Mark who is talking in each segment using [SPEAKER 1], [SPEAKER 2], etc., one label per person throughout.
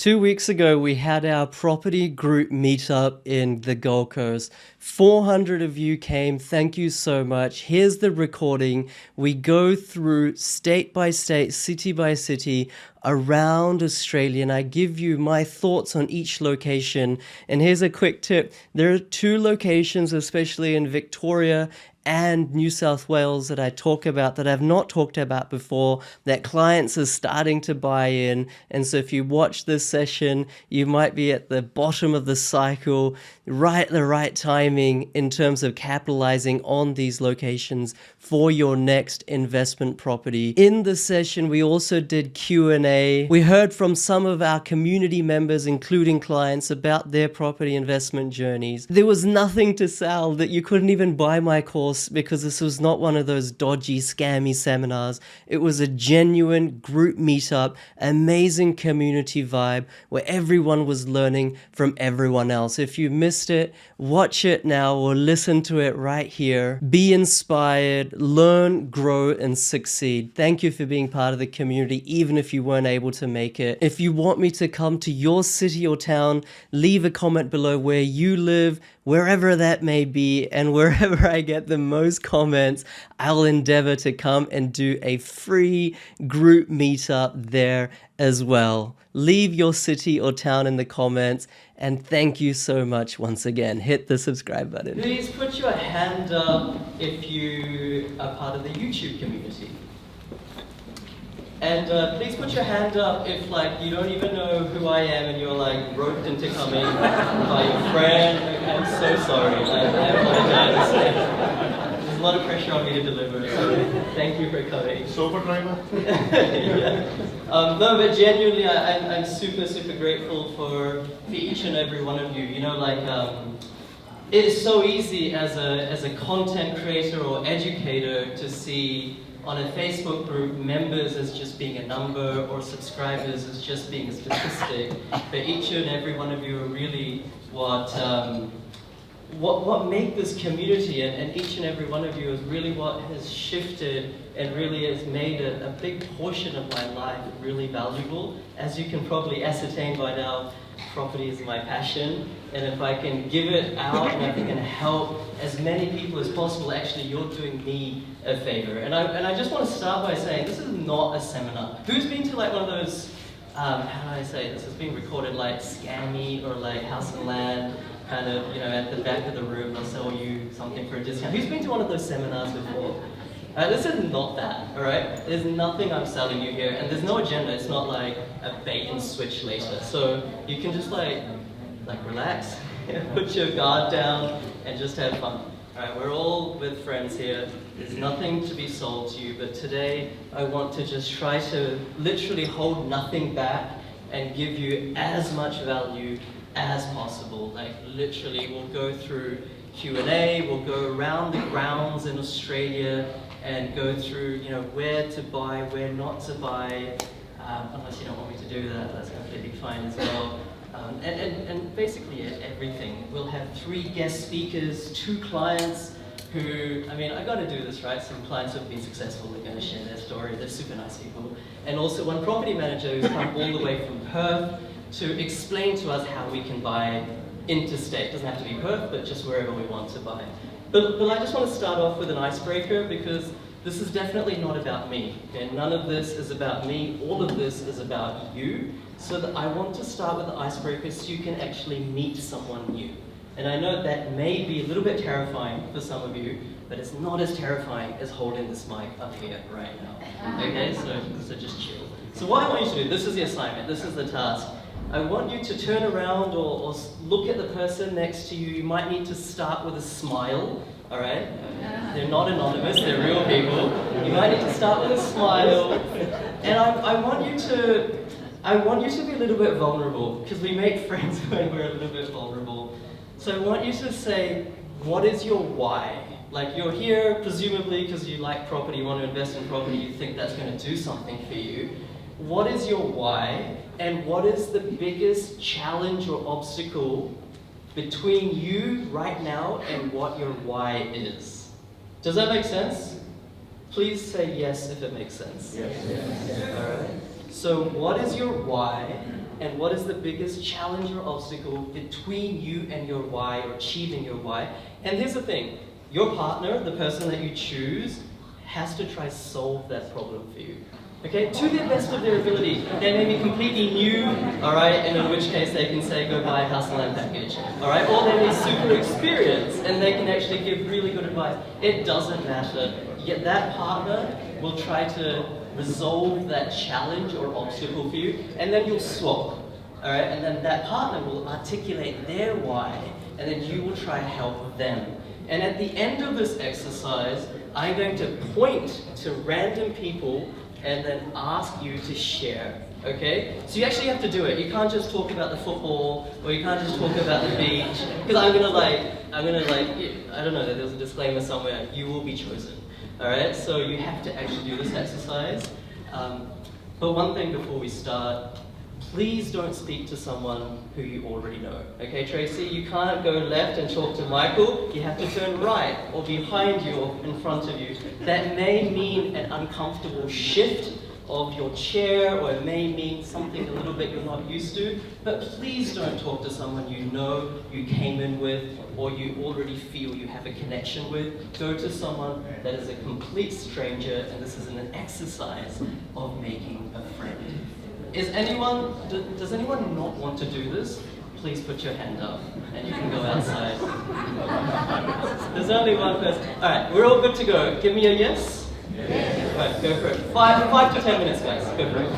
[SPEAKER 1] 2 weeks ago, we had our property group meetup in the Gold Coast. 400 of you came. Thank you so much. Here's the recording. We go through state by state, city by city around Australia, and I give you my thoughts on each location. And here's a quick tip. There are 2 locations, especially in Victoria and New South Wales, that I talk about that I've not talked about before, that clients are starting to buy in. And so if you watch this session, you might be at the bottom of the cycle, right at the right timing in terms of capitalizing on these locations for your next investment property. In the session, we also did Q&A. We heard from some of our community members, including clients, about their property investment journeys. There was nothing to sell, that you couldn't even buy my course, because this was not one of those dodgy, scammy seminars. It was a genuine group meetup, amazing community vibe where everyone was learning from everyone else. If you missed it, watch it now or listen to it right here. Be inspired, learn, grow, and succeed. Thank you for being part of the community, even if you weren't able to make it. If you want me to come to your city or town, leave a comment below where you live, wherever that may be, and wherever I get the most comments, I'll endeavor to come and do a free group meetup there as well. Leave your city or town in the comments, and thank you so much once again. Hit the subscribe button. Please put your hand up if you are part of the YouTube community. And please put your hand up if you don't even know who I am and you're roped into coming by your friend. I'm so sorry. I apologize. There's a lot of pressure on me to deliver, so thank you for coming.
[SPEAKER 2] Sober driver?
[SPEAKER 1] Yeah. No, but genuinely, I'm super, super grateful for each and every one of you. You know, it is so easy as a content creator or educator to see on a Facebook group members as just being a number or subscribers as just being a statistic. But each and every one of you are really what make this community, and each and every one of you is really what has shifted and really has made a big portion of my life really valuable. As you can probably ascertain by now, property is my passion, and if I can give it out and if I can help as many people as possible, actually you're doing me a favor. And I just want to start by saying this is not a seminar. Who's been to one of those, how do I say this, it's being recorded scammy or House and Land, kind of, at the back of the room they'll sell you something for a discount. Who's been to one of those seminars before? This is not that, alright? There's nothing I'm selling you here, and there's no agenda. It's not like a bait and switch later. So you can just relax, put your guard down, and just have fun. Alright, we're all with friends here. There's nothing to be sold to you, but today I want to just try to literally hold nothing back and give you as much value as possible. Literally, we'll go through Q&A, we'll go around the grounds in Australia and go through, where to buy, where not to buy, unless you don't want me to do that, that's completely fine as well. And basically everything. We'll have 3 guest speakers, 2 clients who, I gotta do this, right? Some clients who have been successful, they're gonna share their story, they're super nice people. And also one property manager who's come all the way from Perth to explain to us how we can buy interstate. Doesn't have to be Perth, but just wherever we want to buy. But I just want to start off with an icebreaker, because this is definitely not about me. And none of this is about me. All of this is about you. So that I want to start with the icebreaker so you can actually meet someone new. And I know that may be a little bit terrifying for some of you, but it's not as terrifying as holding this mic up here right now. Okay, so just chill. So what I want you to do, this is the assignment, this is the task. I want you to turn around or look at the person next to you. You might need to start with a smile, all right? They're not anonymous, they're real people. You might need to start with a smile. And I want you to be a little bit vulnerable, because we make friends when we're a little bit vulnerable. So I want you to say, what is your why? You're here presumably because you like property, you want to invest in property, you think that's going to do something for you. What is your why, and what is the biggest challenge or obstacle between you right now and what your why is? Does that make sense? Please say yes if it makes sense.
[SPEAKER 2] Yes.
[SPEAKER 1] All right. So what is your why, and what is the biggest challenge or obstacle between you and your why, or achieving your why. And here's the thing, your partner, the person that you choose, has to try solve that problem for you. Okay, to the best of their ability. They may be completely new, alright, and in which case they can say go buy a house and land package. Alright, or they may be super experienced and they can actually give really good advice. It doesn't matter. Yet that partner will try to resolve that challenge or obstacle for you, and then you'll swap. Alright, and then that partner will articulate their why, and then you will try to help them. And at the end of this exercise, I'm going to point to random people and then ask you to share, okay? So you actually have to do it. You can't just talk about the football, or you can't just talk about the beach, because I don't know, there's a disclaimer somewhere, you will be chosen, all right? So you have to actually do this exercise. But one thing before we start, please don't speak to someone who you already know. Okay, Tracy? You can't go left and talk to Michael. You have to turn right, or behind you, or in front of you. That may mean an uncomfortable shift of your chair, or it may mean something a little bit you're not used to. But please don't talk to someone you know, you came in with, or you already feel you have a connection with. Go to someone that is a complete stranger, and this is an exercise of making a friend. Does anyone not want to do this? Please put your hand up and you can go outside. There's only one person. Alright, we're all good to go. Give me a yes? Yes. Right, go for it. 5 to 10 minutes, guys. Go for it.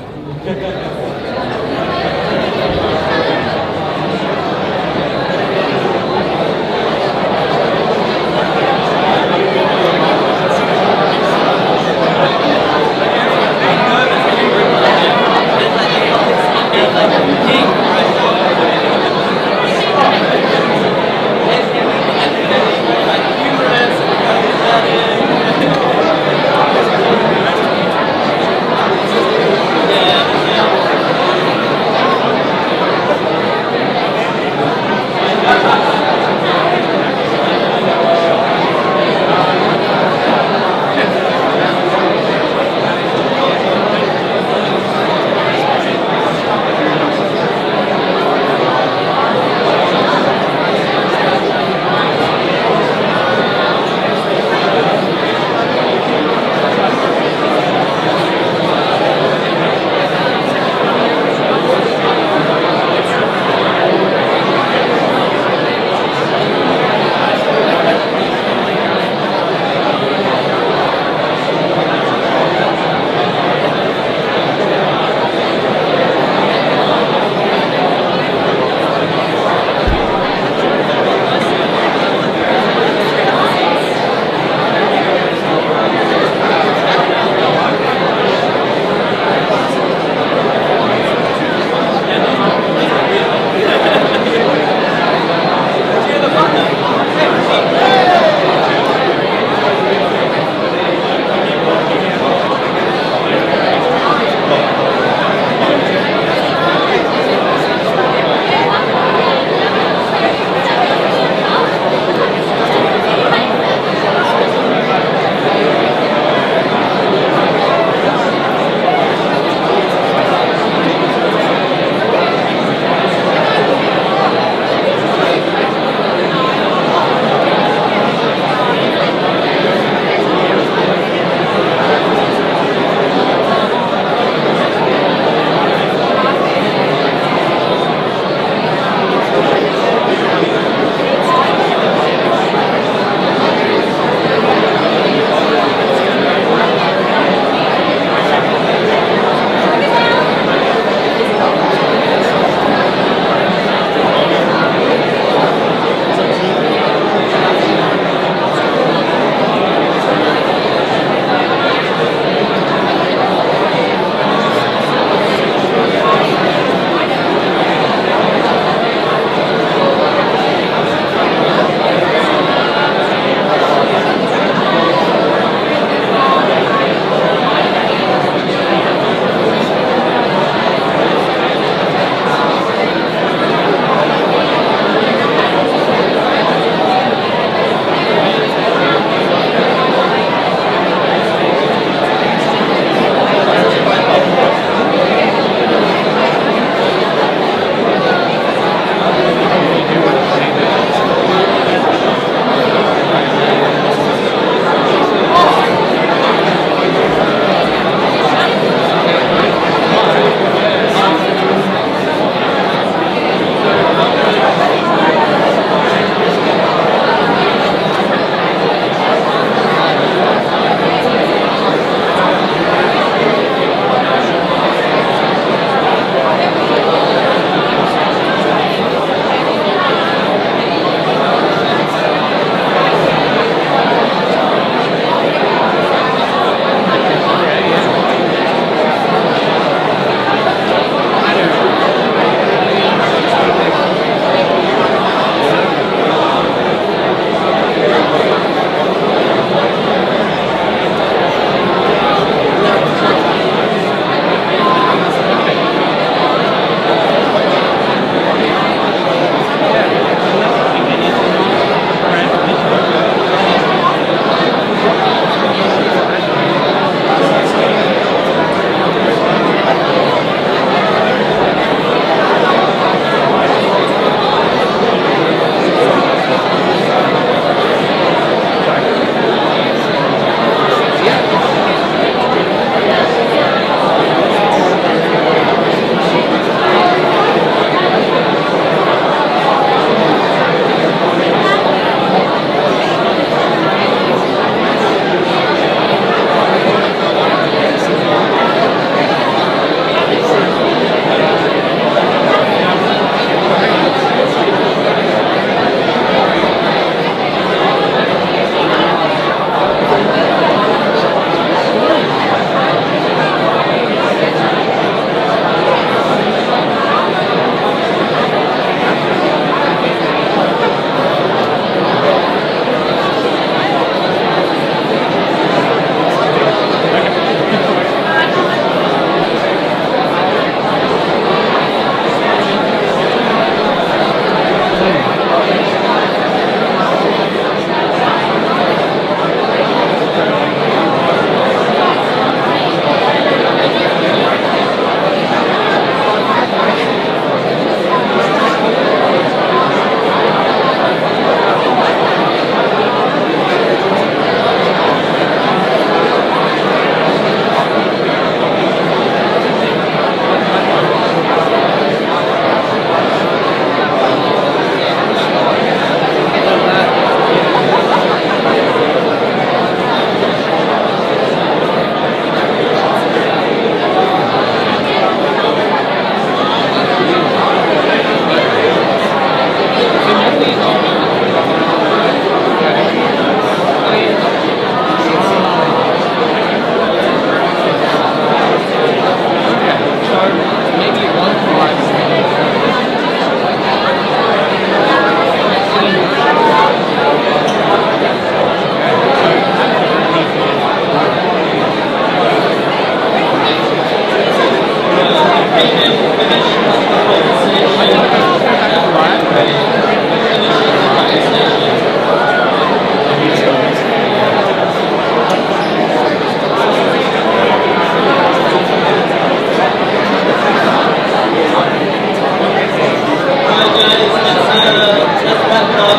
[SPEAKER 1] let's wrap it up.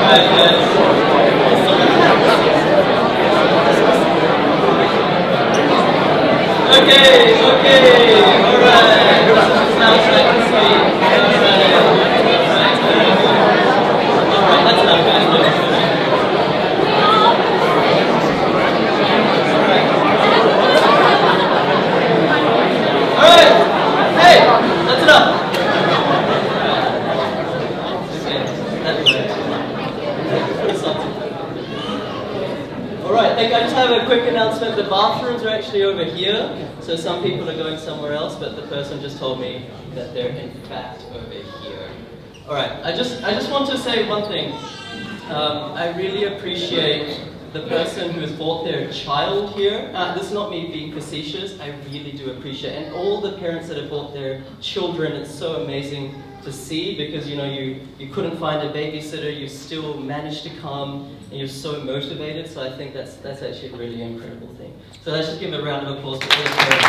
[SPEAKER 1] Alright, guys. Okay, alright. Sounds like a sleep. Alright, that's enough, guys. Alright, hey, that's enough. Alright, I just have a quick announcement. The bathrooms are actually over here, so some people are going somewhere else, but the person just told me that they're in fact over here. Alright, I just want to say one thing. I really appreciate the person who has brought their child here. This is not me being facetious, I really do appreciate it. And all the parents that have brought their children, it's so amazing to see, because you know you couldn't find a babysitter, you still managed to come, and you're so motivated. So I think that's actually a really incredible thing. So let's just give a round of applause for all the parents.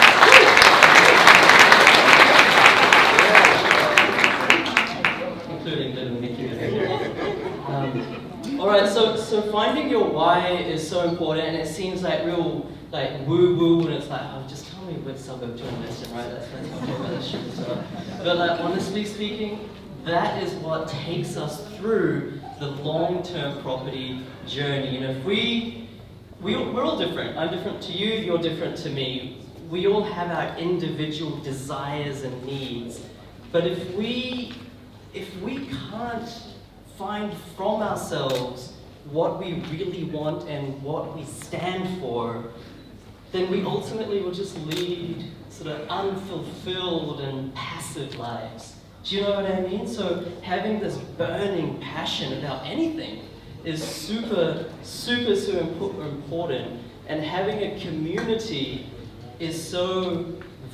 [SPEAKER 1] Including little Mickey. Alright, so finding your why is so important, and it seems like real woo-woo, and it's like, oh, just tell me which suburb to invest in, right? That's how I talk about this shit. So, but honestly speaking, that is what takes us through the long-term property journey. You know, we're all different. I'm different to you, you're different to me. We all have our individual desires and needs. But if we can't find from ourselves what we really want and what we stand for, then we ultimately will just lead sort of unfulfilled and passive lives. Do you know what I mean? So having this burning passion about anything is super, super, super important. And having a community is so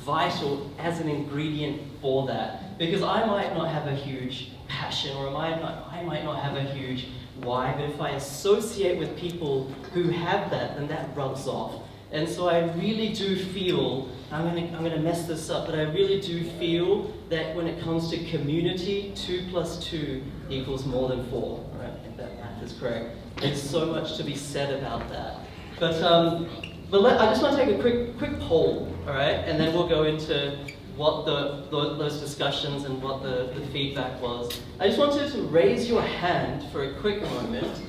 [SPEAKER 1] vital as an ingredient for that. Because I might not have a huge passion, or I might not have a huge why, but if I associate with people who have that, then that rubs off. And so I really do feel, I'm gonna mess this up, but I really do feel that when it comes to community, 2 + 2 = more than 4. Right? If that math is correct. There's so much to be said about that. But I just want to take a quick poll, all right, and then we'll go into what those discussions and what the feedback was. I just wanted to raise your hand for a quick moment.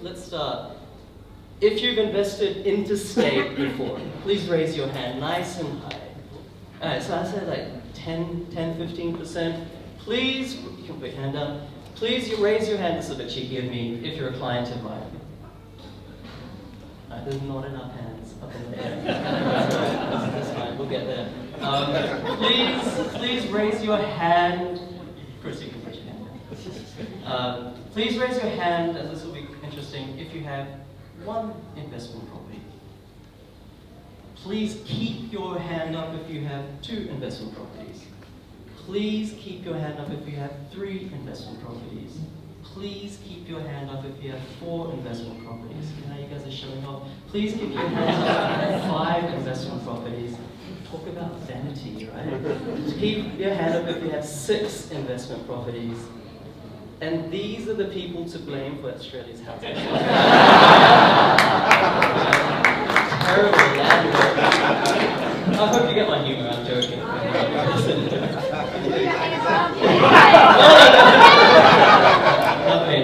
[SPEAKER 1] Let's start. If you've invested interstate before, please raise your hand nice and high. All right, so I said like 10-15%. Please, you can put your hand down. Please raise your hand. This is a bit cheeky of me if you're a client of mine. All right, there's not enough hands up in the air. That's fine, we'll get there. Please raise your hand. Of course, you can put your hand down. Please raise your hand, and this will be interesting, if you have 1 investment property. Please keep your hand up if you have 2 investment properties. Please keep your hand up if you have 3 investment properties. Please keep your hand up if you have 4 investment properties. You know, you guys are showing off. Please keep your hands up if you have 5 investment properties. Talk about vanity, right? Keep your hand up if you have 6 investment properties. And these are the people to blame for Australia's housing. Terrible landlord. I hope you get my humor, I'm joking.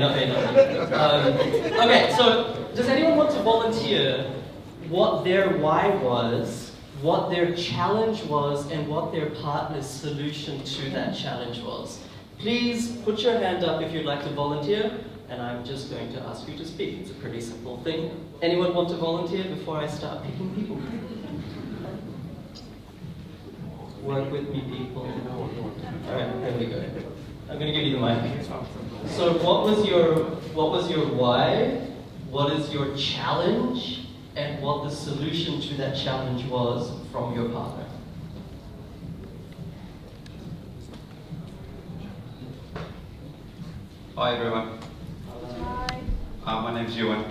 [SPEAKER 1] Not me. Okay, so does anyone want to volunteer what their why was, what their challenge was, and what their partner's solution to that challenge was? Please put your hand up if you'd like to volunteer, and I'm just going to ask you to speak. It's a pretty simple thing. Anyone want to volunteer before I start picking people? Work with me, people. Alright, here we go. I'm going to give you the mic. So what was your why? What is your challenge? And what the solution to that challenge was from your partner?
[SPEAKER 2] Hi everyone.
[SPEAKER 3] Hi.
[SPEAKER 2] My name's Ewan.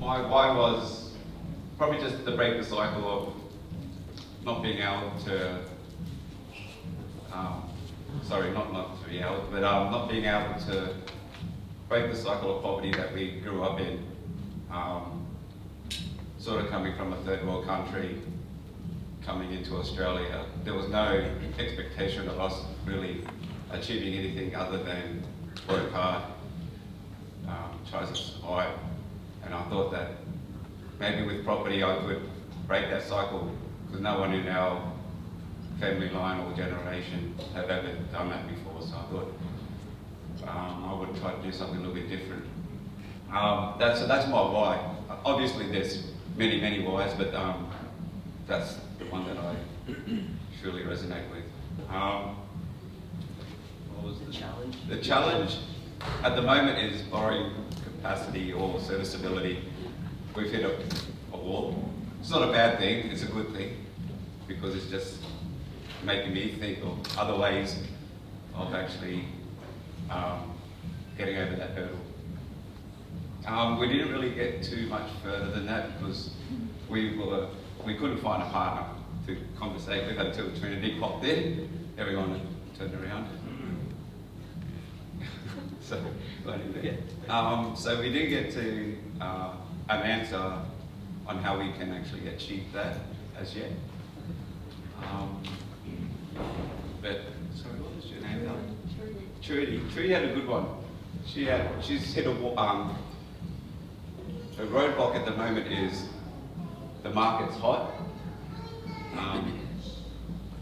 [SPEAKER 2] my why was probably just to break the cycle of not being able to, not to be able, but not being able to break the cycle of poverty that we grew up in. Sort of coming from a third world country, coming into Australia, there was no expectation of us really achieving anything other than work hard, try to survive. And I thought that maybe with property I could break that cycle, because no one in our family line or generation have ever done that before. So I thought I would try to do something a little bit different. That's my why. Obviously there's many whys, but that's the one that I truly resonate with. What was the challenge? The challenge at the moment is borrowing capacity or serviceability. We've hit a wall. It's not a bad thing, it's a good thing, because it's just making me think of other ways of actually getting over that hurdle. We didn't really get too much further than that because we couldn't find a partner to conversate with until Trinity popped in. Everyone turned around. So we didn't get to an answer on how we can actually achieve that as yet. But sorry, what was your name? Trudy. Trudy had a good one. She's hit a the roadblock at the moment is the market's hot.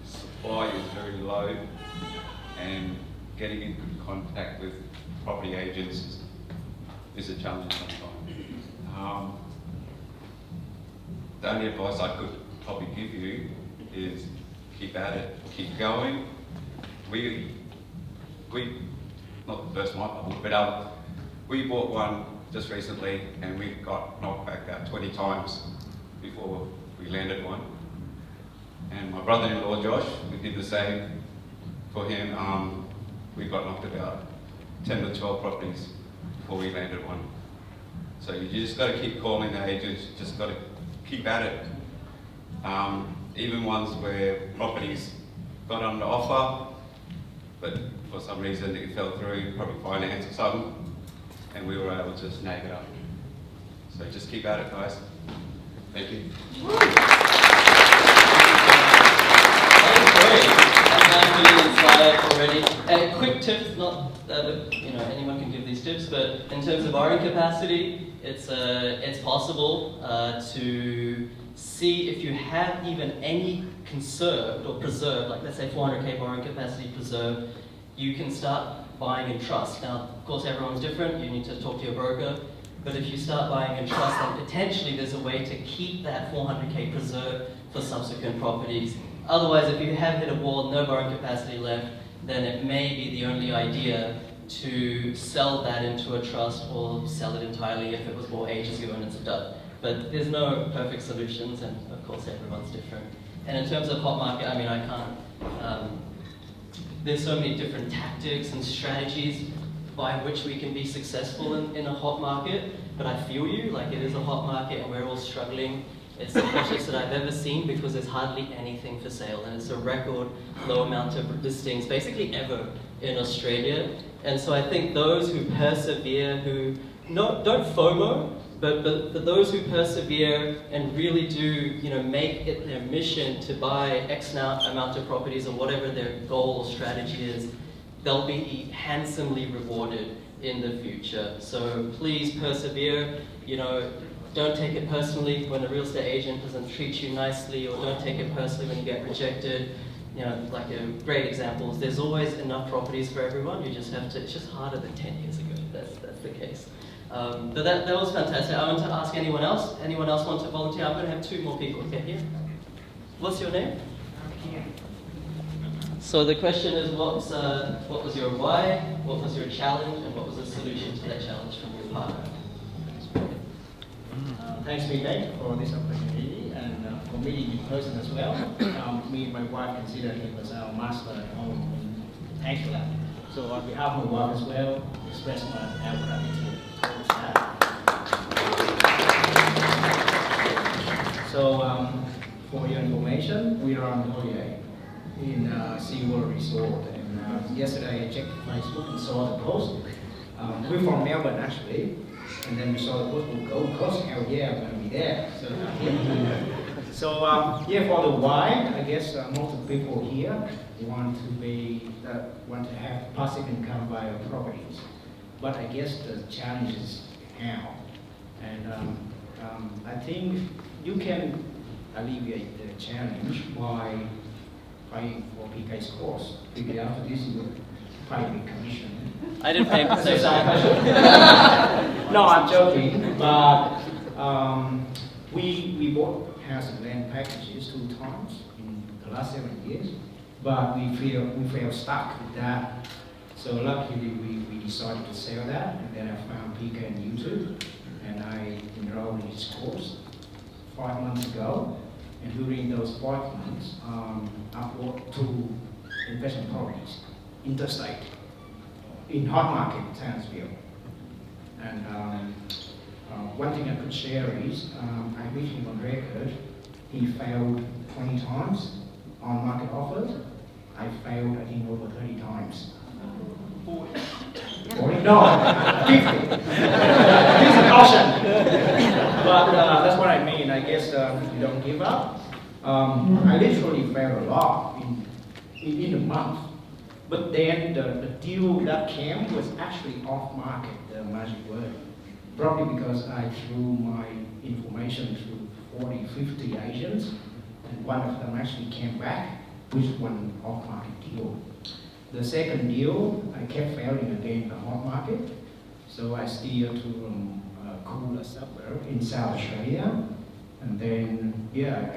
[SPEAKER 2] Supply is very low, and getting in contact with property agents is a challenge sometimes. The only advice I could probably give you is keep at it, keep going. We not the first one, but we bought one just recently, and we got knocked back about 20 times before we landed one. And my brother-in-law Josh, we did the same for him. We got knocked about 10 to 12 properties before we landed one. So you just got to keep calling the agents, just got to keep at it. Even ones where properties got under offer, but for some reason it fell through, probably finance or something, and we were able to snag it up. So just keep at it, guys. Thank you.
[SPEAKER 1] I'm really inspired already. And a quick tip, not that anyone can give these tips, but in terms of borrowing capacity, it's possible to see if you have even any conserved or preserved, like let's say 400k borrowing capacity preserved, you can start buying in trust. Now, of course, everyone's different. You need to talk to your broker. But if you start buying in trust, then potentially there's a way to keep that 400k preserved for subsequent properties. Otherwise, if you have hit a wall, no borrowing capacity left, then it may be the only idea to sell that into a trust or sell it entirely if it was more ages ago and it's done. But there's no perfect solutions, and of course everyone's different. And in terms of hot market, I mean, I can't, there's so many different tactics and strategies by which we can be successful in a hot market, but I feel you, like it is a hot market and we're all struggling. It's the hottest that I've ever seen because there's hardly anything for sale, and it's a record low amount of listings, basically ever in Australia. And so I think those who persevere, who don't FOMO, but those who persevere and really do, make it their mission to buy X amount of properties or whatever their goal or strategy is, they'll be handsomely rewarded in the future. So please persevere. Don't take it personally when a real estate agent doesn't treat you nicely, or don't take it personally when you get rejected. Like a great example is there's always enough properties for everyone. You just have to. It's just harder than 10 years ago. That's the case. But that was fantastic. I want to ask anyone else. Anyone else want to volunteer? I'm going to have 2 more people. Okay, here. What's your name? So the question is, what was your why? What was your challenge? And what was the solution to that challenge from your partner?
[SPEAKER 3] Thanks, Vijay, for this opportunity, and for meeting in person as well. Me and my wife consider it was our master at home in Thailand. So on behalf of my wife as well, express our gratitude. for your information, we are on holiday in SeaWorld Resort. And yesterday I checked Facebook and saw the post. We're from Melbourne actually, and then we saw the post on Gold Coast. Hell yeah, I'm gonna be there. So yeah, for the why, I guess most of the people here want to have passive income via properties. But I guess the challenge is how. And I think you can alleviate the challenge by paying for PK's course. Because after this, you will pay a big commission.
[SPEAKER 1] I didn't pay for so
[SPEAKER 3] No, I'm joking. But we bought house and land packages 2 times in the last 7 years, but we feel stuck with that. So luckily we decided to sell that, and then I found PK on YouTube, and I enrolled in his course 5 months ago. And during those 5 months, I bought 2 investment properties, interstate, in hot market, Townsville. And one thing I could share is, I beat him on record. He failed 20 times on market offers. I failed, I think, over 30 times. 40? No, 50. He's a caution. But that's what I mean. I guess you don't give up. I literally failed a lot in a month. But then the deal that came was actually off market, the magic word. Probably because I threw my information through 40, 50 agents, and one of them actually came back with one off-market deal. The second deal, I kept failing again in the hot market, so I steered to a cooler suburb in South Australia, and then, yeah,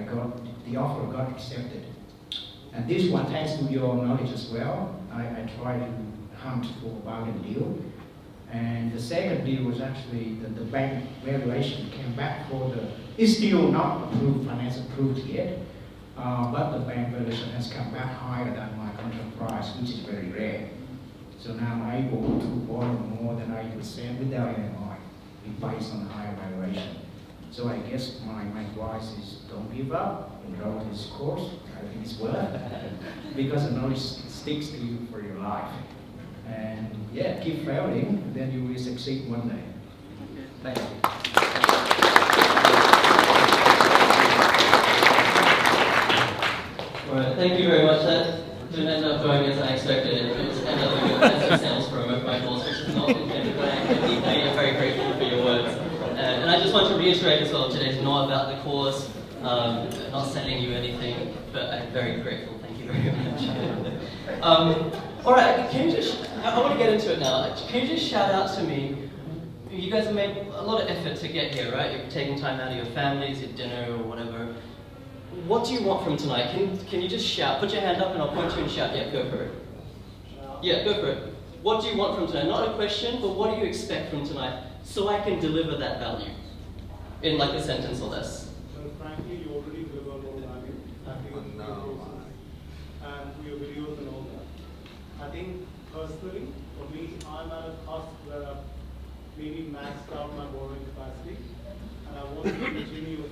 [SPEAKER 3] the offer got accepted. And this one, thanks to your knowledge as well, I tried to hunt for a bargain deal. And the second deal was actually the bank valuation came back it's still not approved, finance approved yet, but the bank valuation has come back higher than my contract price, which is very rare. So now I'm able to borrow more than 80% without NMI, based on higher valuation. So I guess my advice is don't give up, enroll in this course. I think it's worth it, because the knowledge sticks to you for your life. And yeah, keep failing, then you will succeed one day. Thank you.
[SPEAKER 1] Alright, thank you very much. That didn't end up going as I expected. It ended up being a sales promo of my course, which is not intended, but I am deeply and very grateful for your words. And I just want to reiterate as well, today's not about the course, not selling you anything, but I'm very grateful. Thank you very much. Alright, can you just, I want to get into it now. Can you just shout out to me, you guys have made a lot of effort to get here, right? You're taking time out of your families, your dinner or whatever. What do you want from tonight? Can you just shout? Put your hand up and I'll point to you and shout. Yeah, go for it. Yeah, go for it. What do you want from tonight? Not a question, but what do you expect from tonight so I can deliver that value in like a sentence or less?
[SPEAKER 4] Well, frankly, you already deliver more value. And for your videos and all that. I think personally, for me, I'm at a cost where I've maybe maxed out my borrowing capacity, and I want to continue.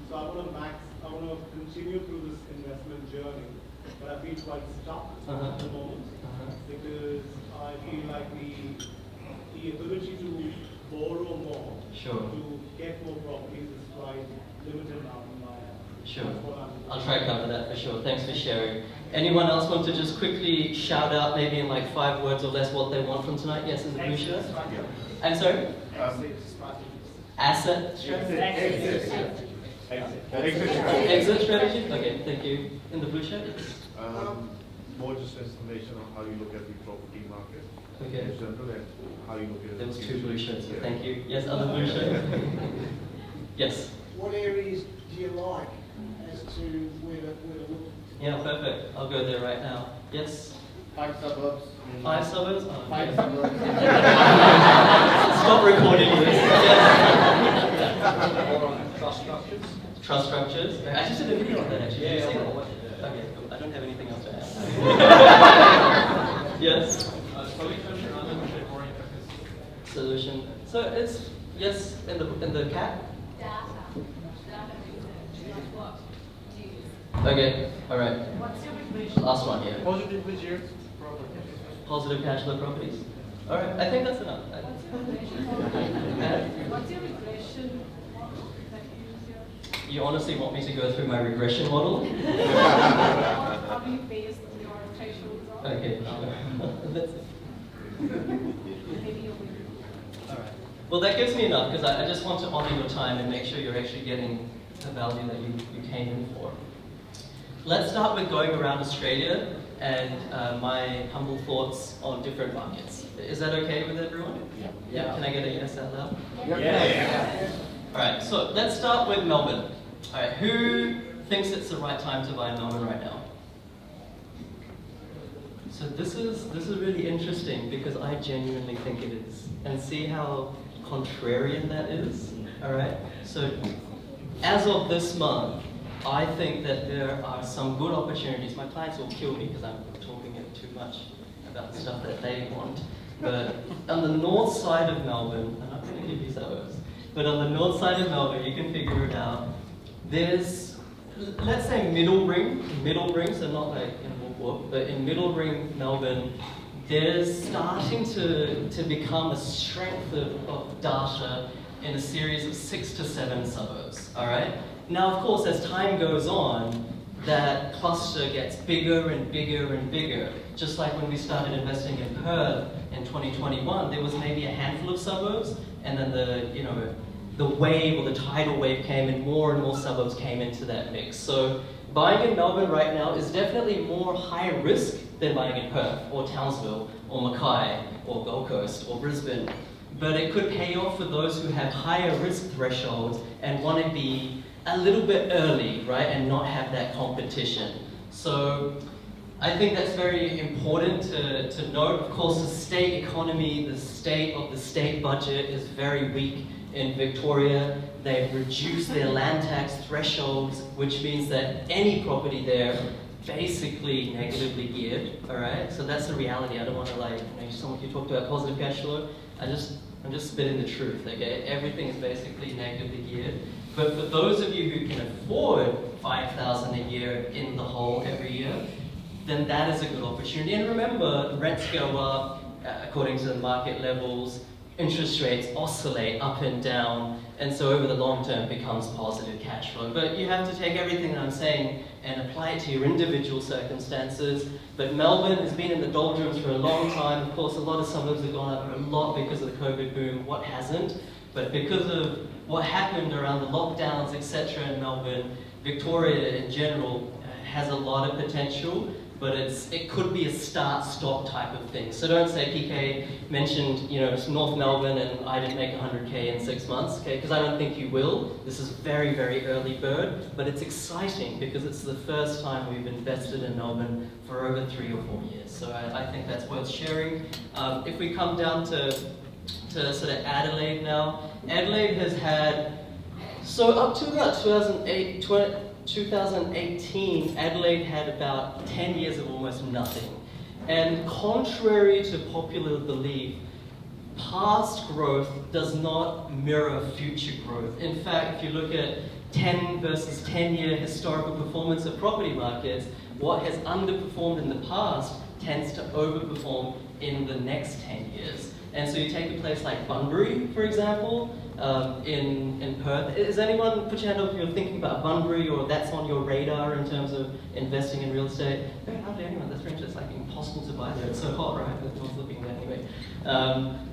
[SPEAKER 4] So I want to continue through this investment journey, but I feel quite stuck at the moment because I feel like the ability to borrow more, to get more properties is quite limited now in my hand.
[SPEAKER 1] Sure. I'll try to cover that for sure. Thanks for sharing. Anyone else want to just quickly shout out, maybe in like 5 words or less, what they want from tonight? Yes, in the blue shirt. I'm sorry? Asset strategy? Exit strategy? Okay, thank you. In the blue shirt?
[SPEAKER 5] More just information on how you look at the property market.
[SPEAKER 1] Okay.
[SPEAKER 5] In general, and how you look at it.
[SPEAKER 1] There was 2 blue shirts, so thank you. Yes, other blue shirt? Yes.
[SPEAKER 6] What areas do you like as to where to look?
[SPEAKER 1] Yeah, perfect. I'll go there right now. Yes?
[SPEAKER 6] 5 suburbs.
[SPEAKER 1] 5 suburbs? Oh,
[SPEAKER 6] 5
[SPEAKER 1] okay.
[SPEAKER 6] suburbs.
[SPEAKER 1] Stop recording this. Yes.
[SPEAKER 6] Trust structures.
[SPEAKER 1] Trust structures? I just did a video on that actually.
[SPEAKER 6] Yeah.
[SPEAKER 1] Okay, cool. I don't have anything else to add. Yes? Solution. So it's, yes, in the cat? Okay, all right.
[SPEAKER 7] What's your regression?
[SPEAKER 1] Last one here.
[SPEAKER 5] Positive which year?
[SPEAKER 1] Positive cash flow properties. All right, I think that's enough.
[SPEAKER 7] What's your regression model that you use here?
[SPEAKER 1] You honestly want me to go through my regression model?
[SPEAKER 7] How do you base your thresholds on?
[SPEAKER 1] Okay, that's it.
[SPEAKER 7] Maybe you'll win.
[SPEAKER 1] All right. Well, that gives me enough because I just want to honor your time and make sure you're actually getting the value that you came in for. Let's start with going around Australia and my humble thoughts on different markets. Is that okay with everyone? Yeah. Can I get a yes out loud?
[SPEAKER 3] Yeah.
[SPEAKER 1] All right, so let's start with Melbourne. All right, who thinks it's the right time to buy in Melbourne right now? So this is really interesting because I genuinely think it is. And see how contrarian that is? All right, so as of this month, I think that there are some good opportunities. My clients will kill me because I'm talking too much about the stuff that they want. But on the north side of Melbourne, I'm not going to give you suburbs, but on the north side of Melbourne, you can figure it out. There's, let's say middle ring, so not like in Woodward, but in middle ring Melbourne, there's starting to become a strength of data in a series of 6 to 7 suburbs, all right? Now, of course, as time goes on, that cluster gets bigger and bigger and bigger. Just like when we started investing in Perth in 2021, there was maybe a handful of suburbs, and then the wave or the tidal wave came and more suburbs came into that mix. So buying in Melbourne right now is definitely more high risk than buying in Perth or Townsville or Mackay or Gold Coast or Brisbane. But it could pay off for those who have higher risk thresholds and want to be a little bit early, right, and not have that competition. So I think that's very important to note. Of course, the state economy, the state of the state budget is very weak in Victoria. They've reduced their land tax thresholds, which means that any property there basically negatively geared, all right? So that's the reality. I don't want to someone who talked about positive cash flow, I'm just spitting the truth, okay? Everything is basically negatively geared. But for those of you who can afford $5,000 a year in the hole every year, then that is a good opportunity. And remember, rents go up according to the market levels, interest rates oscillate up and down, and so over the long term it becomes positive cash flow. But you have to take everything that I'm saying and apply it to your individual circumstances. But Melbourne has been in the doldrums for a long time. Of course, a lot of suburbs have gone up a lot because of the COVID boom. What hasn't? But because of what happened around the lockdowns, etc. in Melbourne, Victoria in general has a lot of potential, but it could be a start-stop type of thing. So don't say PK mentioned, it's North Melbourne and I didn't make 100K in 6 months, okay? Because I don't think you will. This is very, very early bird, but it's exciting because it's the first time we've invested in Melbourne for over 3 or 4 years. So I think that's worth sharing. If we come down to sort of Adelaide now, Adelaide has had, so up to about 2018, Adelaide had about 10 years of almost nothing. And contrary to popular belief, past growth does not mirror future growth. In fact, if you look at 10 versus 10-year historical performance of property markets, what has underperformed in the past tends to overperform in the next 10 years. And so you take a place like Bunbury, for example, in Perth. Is anyone, put your hand up if you're thinking about Bunbury or that's on your radar in terms of investing in real estate? Very hardly anyone. That's very interesting. It's like impossible to buy there. It's so hot, right? Everyone's looking at that anyway.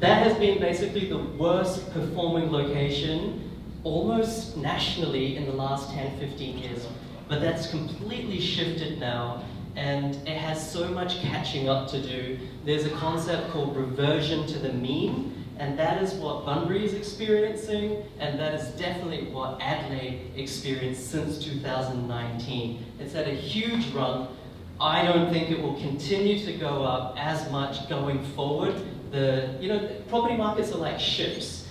[SPEAKER 1] That has been basically the worst performing location almost nationally in the last 10, 15 years. But that's completely shifted now. And it has so much catching up to do. There's a concept called reversion to the mean, and that is what Bunbury is experiencing, and that is definitely what Adelaide experienced since 2019. It's had a huge run. I don't think it will continue to go up as much going forward. Property markets are like ships.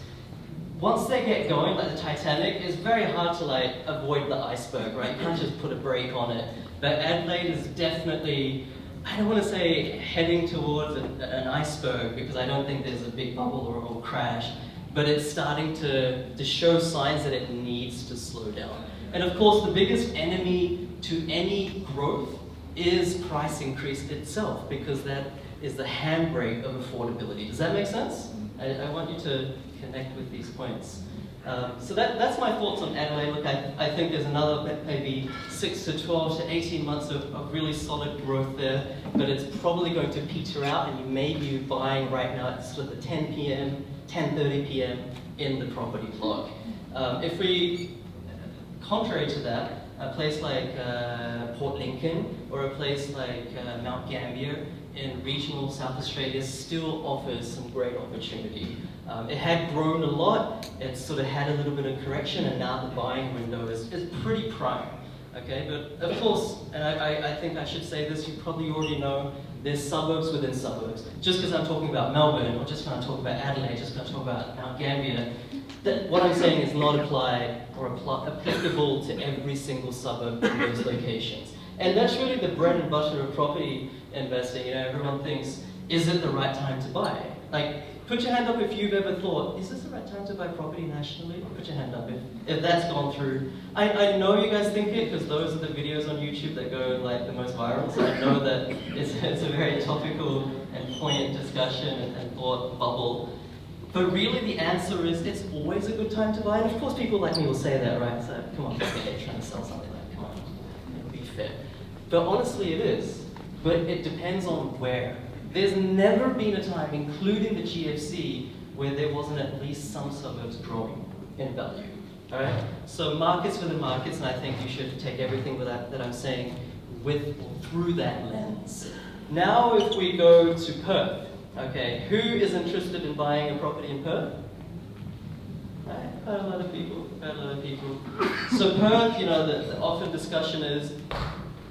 [SPEAKER 1] Once they get going, like the Titanic, it's very hard to avoid the iceberg, right? You can't just put a brake on it. But Adelaide is definitely, I don't want to say heading towards an iceberg because I don't think there's a big bubble or a crash, but it's starting to show signs that it needs to slow down. And of course, the biggest enemy to any growth is price increase itself, because that is the handbrake of affordability. Does that make sense? I want you to connect with these points. So that's my thoughts on Adelaide. Look, I think there's another maybe 6 to 12 to 18 months of really solid growth there, but it's probably going to peter out, and you may be buying right now at sort of the 10 p.m., 10:30 p.m. in the property block. If we, contrary to that, a place like Port Lincoln or a place like Mount Gambier in regional South Australia still offers some great opportunity. It had grown a lot, it sort of had a little bit of correction, and now the buying window is pretty prime. Okay, but of course, and I think I should say this, you probably already know, there's suburbs within suburbs. Just because I'm talking about Melbourne, or just when I'm talking about Adelaide, just when I'm talking about Mount Gambier, what I'm saying is not applicable to every single suburb in those locations. And that's really the bread and butter of property investing. You know, everyone thinks, is it the right time to buy? Like, put your hand up if you've ever thought, is this the right time to buy property nationally? Put your hand up if that's gone through. I know you guys think it, because those are the videos on YouTube that go like the most viral, so I know that it's a very topical and poignant discussion and thought bubble. But really the answer is, it's always a good time to buy. And of course people like me will say that, right? So come on, they're trying to sell something like, come on, be fair. But honestly it is. But it depends on where. There's never been a time, including the GFC, where there wasn't at least some suburbs growing in value. All right? So markets within markets, and I think you should take everything that I'm saying with or through that lens. Now if we go to Perth, okay, who is interested in buying a property in Perth? Right, quite a lot of people, So Perth, you know, the often discussion is,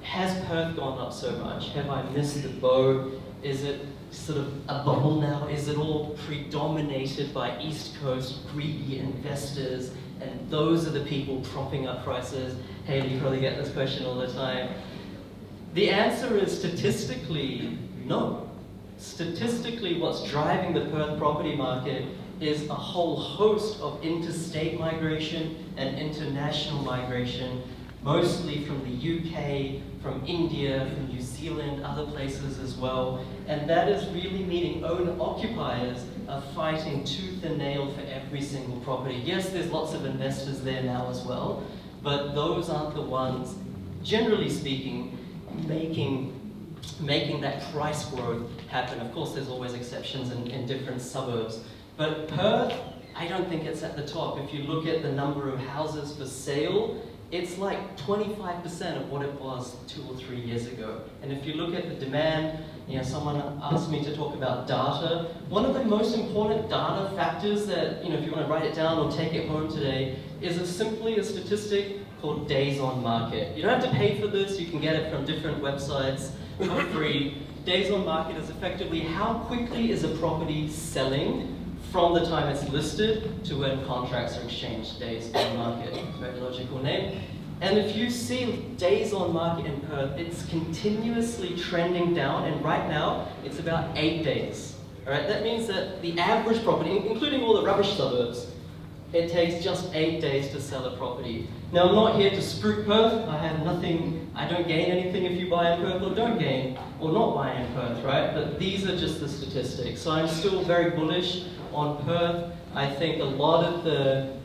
[SPEAKER 1] has Perth gone up so much? Have I missed the boat? Is it sort of a bubble now? Is it all predominated by East Coast greedy investors, and those are the people propping up prices? Hey, you probably get this question all the time. The answer is statistically, no. Statistically, what's driving the Perth property market is a whole host of interstate migration and international migration, mostly from the UK, from India, from New Zealand, other places as well. And that is really meaning owner-occupiers are fighting tooth and nail for every single property. Yes, there's lots of investors there now as well, but those aren't the ones, generally speaking, making that price growth happen. Of course, there's always exceptions in different suburbs. But Perth, I don't think it's at the top. If you look at the number of houses for sale, it's like 25% of what it was 2 or 3 years ago. And if you look at the demand, you know, someone asked me to talk about data. One of the most important data factors that, you know, if you want to write it down or take it home today, is simply a statistic called days on market. You don't have to pay for this, you can get it from different websites for free. Days on market is effectively how quickly is a property selling from the time it's listed to when contracts are exchanged. Days on market, very logical name. And if you see days on market in Perth, it's continuously trending down, and right now it's about 8 days. All right, that means that the average property, including all the rubbish suburbs, it takes just 8 days to sell a property. Now, I'm not here to spruik Perth. I have nothing, I don't gain anything if you buy in Perth or don't gain, or not buy in Perth, right? But these are just the statistics. So I'm still very bullish on Perth. I think a lot of the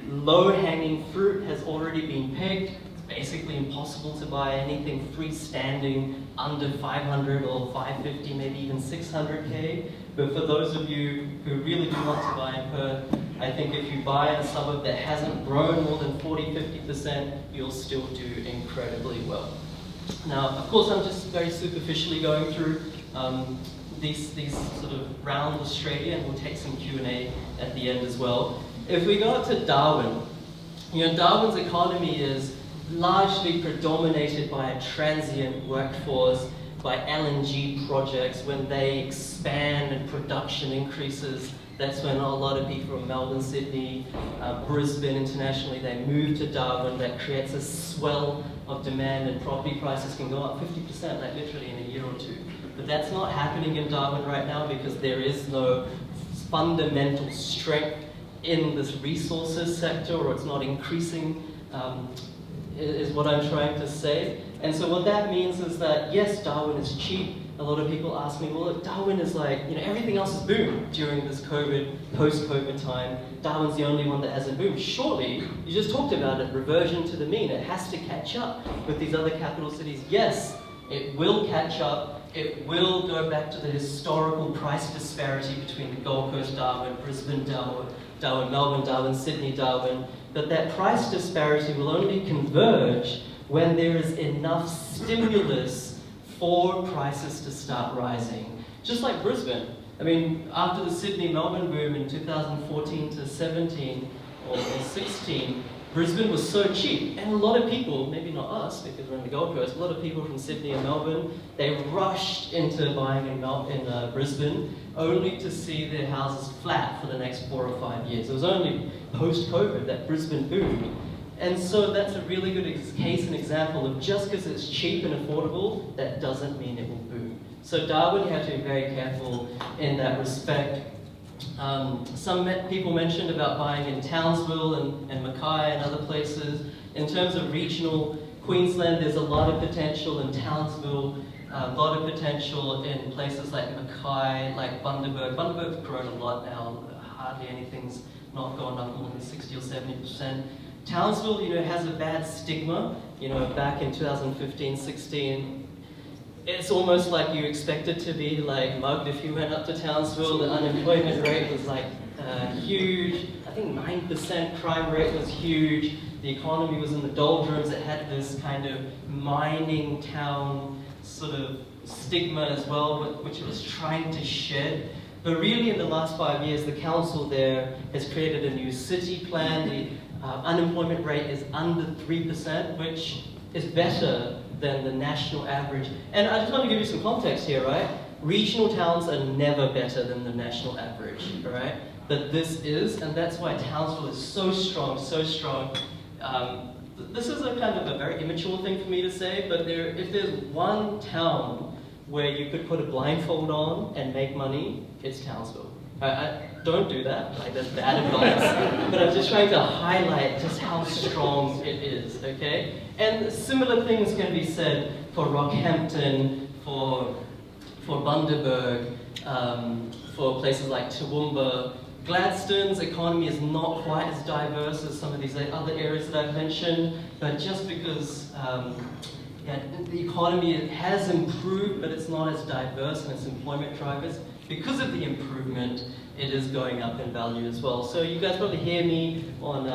[SPEAKER 1] low-hanging fruit has already been picked. It's basically impossible to buy anything freestanding under 500 or 550, maybe even 600K. But for those of you who really do want to buy in Perth, I think if you buy in a suburb that hasn't grown more than 40–50%, you'll still do incredibly well. Now, of course, I'm just very superficially going through these sort of round Australia, and we'll take some Q&A at the end as well. If we go up to Darwin, you know, Darwin's economy is largely predominated by a transient workforce, by LNG projects. When they expand and production increases, that's when a lot of people from Melbourne, Sydney, Brisbane internationally, they move to Darwin. That creates a swell of demand, and property prices can go up 50%, like literally in a year or two. But that's not happening in Darwin right now because there is no fundamental strength in this resources sector, or it's not increasing is what I'm trying to say. And so what that means is that, yes, Darwin is cheap. A lot of people ask me, well, Darwin is like, everything else has boomed during this post-COVID time. Darwin's the only one that hasn't boomed. Surely, you just talked about it, reversion to the mean. It has to catch up with these other capital cities. Yes, it will catch up. It will go back to the historical price disparity between the Gold Coast Darwin, Brisbane Darwin, Melbourne Darwin, Sydney Darwin. But that price disparity will only converge when there is enough stimulus for prices to start rising. Just like Brisbane. I mean, after the Sydney-Melbourne boom in 2014 to 17 or 16, Brisbane was so cheap. And a lot of people, maybe not us because we're in the Gold Coast, a lot of people from Sydney and Melbourne, they rushed into buying in Brisbane only to see their houses flat for the next 4 or 5 years. It was only post-COVID that Brisbane boomed. And so that's a really good case and example of just because it's cheap and affordable, that doesn't mean it will boom. So Darwin, you have to be very careful in that respect. Some people mentioned about buying in Townsville and Mackay and other places. In terms of regional Queensland, there's a lot of potential in Townsville, a lot of potential in places like Mackay, like Bundaberg. Bundaberg's grown a lot now, hardly anything's not gone up more than 60 or 70%. Townsville, has a bad stigma. Back in 2015-16, it's almost like you expected to be like mugged if you went up to Townsville. The unemployment rate was like huge. I think 9% crime rate was huge. The economy was in the doldrums. It had this kind of mining town sort of stigma as well, which it was trying to shed. But really in the last 5 years, the council there has created a new city plan. The unemployment rate is under 3%, which is better than the national average. And I just want to give you some context here, right? Regional towns are never better than the national average, right? But this is, and that's why Townsville is so strong, so strong. This is a kind of a very immature thing for me to say, but if there's one town where you could put a blindfold on and make money, it's Townsville. Don't do that, like that's bad advice, but I'm just trying to highlight just how strong it is, okay? And similar things can be said for Rockhampton, for Bundaberg, for places like Toowoomba. Gladstone's economy is not quite as diverse as some of these other areas that I've mentioned, but just because the economy has improved, but it's not as diverse in its employment drivers. Because of the improvement, it is going up in value as well. So you guys probably hear me on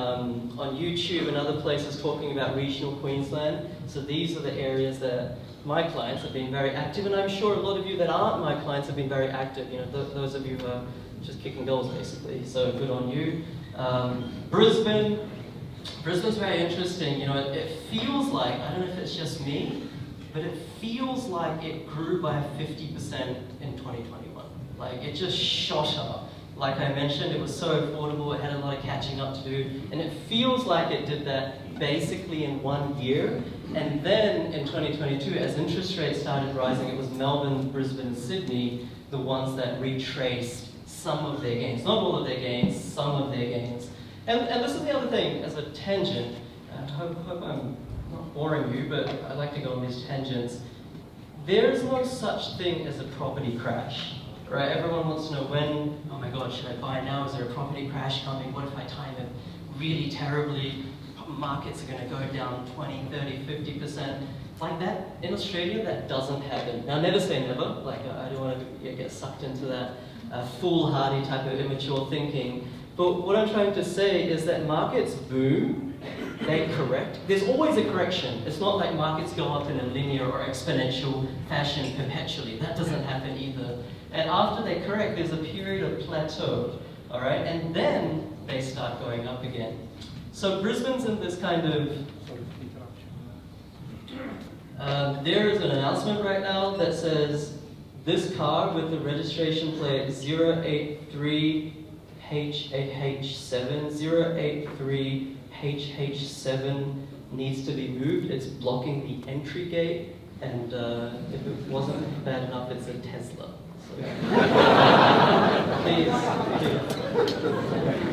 [SPEAKER 1] YouTube and other places talking about regional Queensland. So these are the areas that my clients have been very active, and I'm sure a lot of you that aren't my clients have been very active. Those of you who are just kicking goals basically. So good on you. Brisbane's very interesting. It feels like, I don't know if it's just me, but it feels like it grew by 50% in 2021. Like it just shot up. Like I mentioned, it was so affordable, it had a lot of catching up to do, and it feels like it did that basically in 1 year. And then in 2022, as interest rates started rising, it was Melbourne, Brisbane, and Sydney, the ones that retraced some of their gains. Not all of their gains, some of their gains. And this is the other thing, as a tangent, I hope I'm not boring you, but I like to go on these tangents. There is no such thing as a property crash. Right, everyone wants to know when, oh my God, should I buy now? Is there a property crash coming? What if I time it really terribly? Markets are going to go down 20, 30, 50%. Like that, in Australia, that doesn't happen. Now, never say never. Like, I don't want to get sucked into that foolhardy type of immature thinking. But what I'm trying to say is that markets boom, they correct. There's always a correction. It's not like markets go up in a linear or exponential fashion perpetually. That doesn't happen either. And after they correct, there's a period of plateau, all right? And then they start going up again. So Brisbane's in this kind of, there is an announcement right now that says, this car with the registration plate 083HH7, 083HH7 needs to be moved. It's blocking the entry gate, and if it wasn't bad enough, it's a Tesla. Please.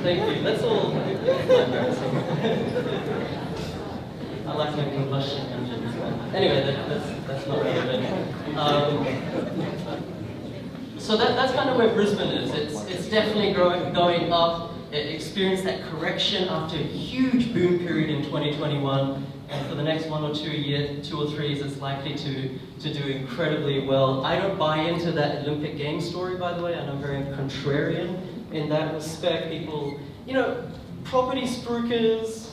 [SPEAKER 1] Thank you. That's all. I like my combustion engine as well. Anyway, that's not relevant. So that's kind of where Brisbane is. It's definitely going up. It experienced that correction after a huge boom period in 2021, and for the next 1 or 2 years, 2 or 3 years, it's likely to do incredibly well. I don't buy into that Olympic Games story, by the way, and I'm very contrarian in that respect. People, property spruikers,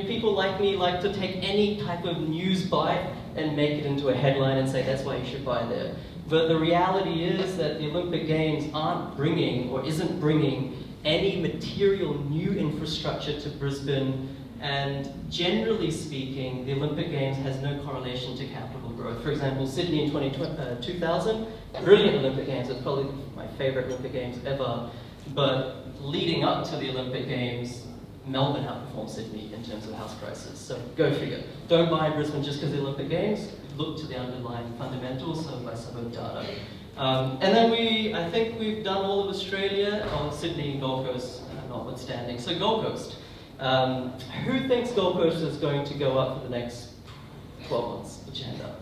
[SPEAKER 1] people like me like to take any type of news bite and make it into a headline and say that's why you should buy there. But the reality is that the Olympic Games isn't bringing any material new infrastructure to Brisbane, and generally speaking, the Olympic Games has no correlation to capital growth. For example, Sydney in 2000, brilliant Olympic Games, it's probably my favorite Olympic Games ever, but leading up to the Olympic Games, Melbourne outperformed Sydney in terms of house prices. So go figure. Don't buy in Brisbane just because of the Olympic Games. Look to the underlying fundamentals, so by suburb data. And then I think we've done all of Australia, Sydney and Gold Coast notwithstanding. So Gold Coast. Who thinks Gold Coast is going to go up for the next 12 months? Put your hand up.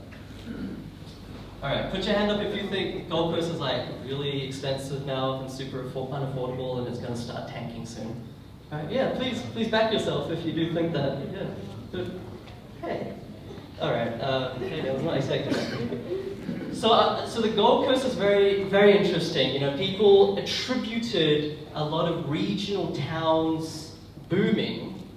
[SPEAKER 1] All right, put your hand up if you think Gold Coast is like really expensive now and super unaffordable and it's going to start tanking soon. All right, yeah, please back yourself if you do think that. Yeah, good. Hey. All right. Okay, that was not expected. So the Gold Coast is very, very interesting. People attributed a lot of regional towns booming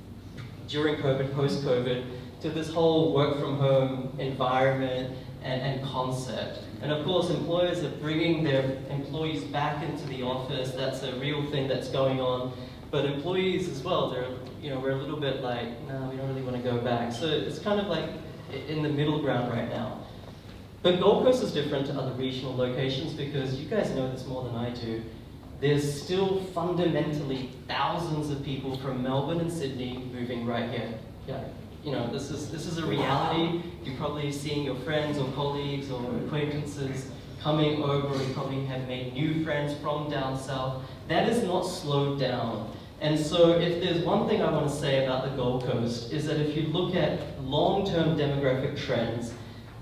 [SPEAKER 1] during COVID, post-COVID, to this whole work from home environment and concept. And of course, employers are bringing their employees back into the office. That's a real thing that's going on. But employees as well, we're a little bit like, no, we don't really want to go back. So it's kind of like in the middle ground right now. But Gold Coast is different to other regional locations because you guys know this more than I do. There's still fundamentally thousands of people from Melbourne and Sydney moving right here. Yeah, this is a reality. You're probably seeing your friends or colleagues or acquaintances coming over. You probably have made new friends from down south. That is not slowed down. And so if there's one thing I want to say about the Gold Coast is that if you look at long-term demographic trends,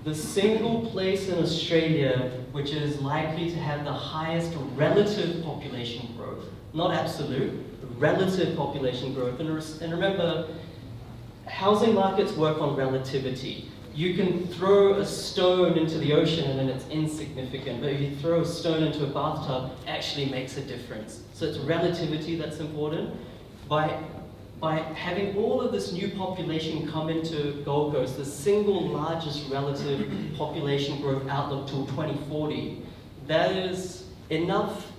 [SPEAKER 1] the single place in Australia which is likely to have the highest relative population growth, not absolute, relative population growth. And remember, housing markets work on relativity. You can throw a stone into the ocean and then it's insignificant, but if you throw a stone into a bathtub, it actually makes a difference. So it's relativity that's important. By having all of this new population come into Gold Coast, the single largest relative population growth outlook till 2040, that is enough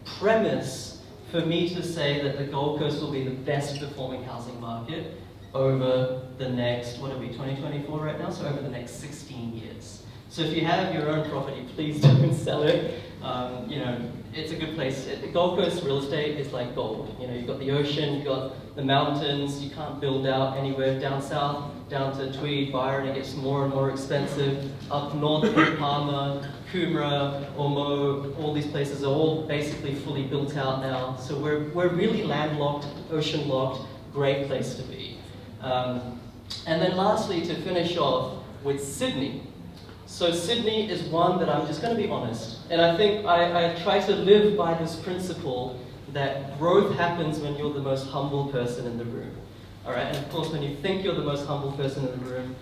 [SPEAKER 1] premise for me to say that the Gold Coast will be the best performing housing market over the next, 2024 right now? So over the next 16 years. So if you have your own property, please don't sell it. It's a good place. Gold Coast real estate is like gold. You've got the ocean, you've got the mountains, you can't build out anywhere down south, down to Tweed, Byron, it gets more and more expensive. Up north, Palmer, Coomera, Ormeau, all these places are all basically fully built out now. So we're really landlocked, ocean-locked, great place to be. And then lastly, to finish off with Sydney. So Sydney is one that I'm just going to be honest. And I think I try to live by this principle that growth happens when you're the most humble person in the room. All right, and of course, when you think you're the most humble person in the room,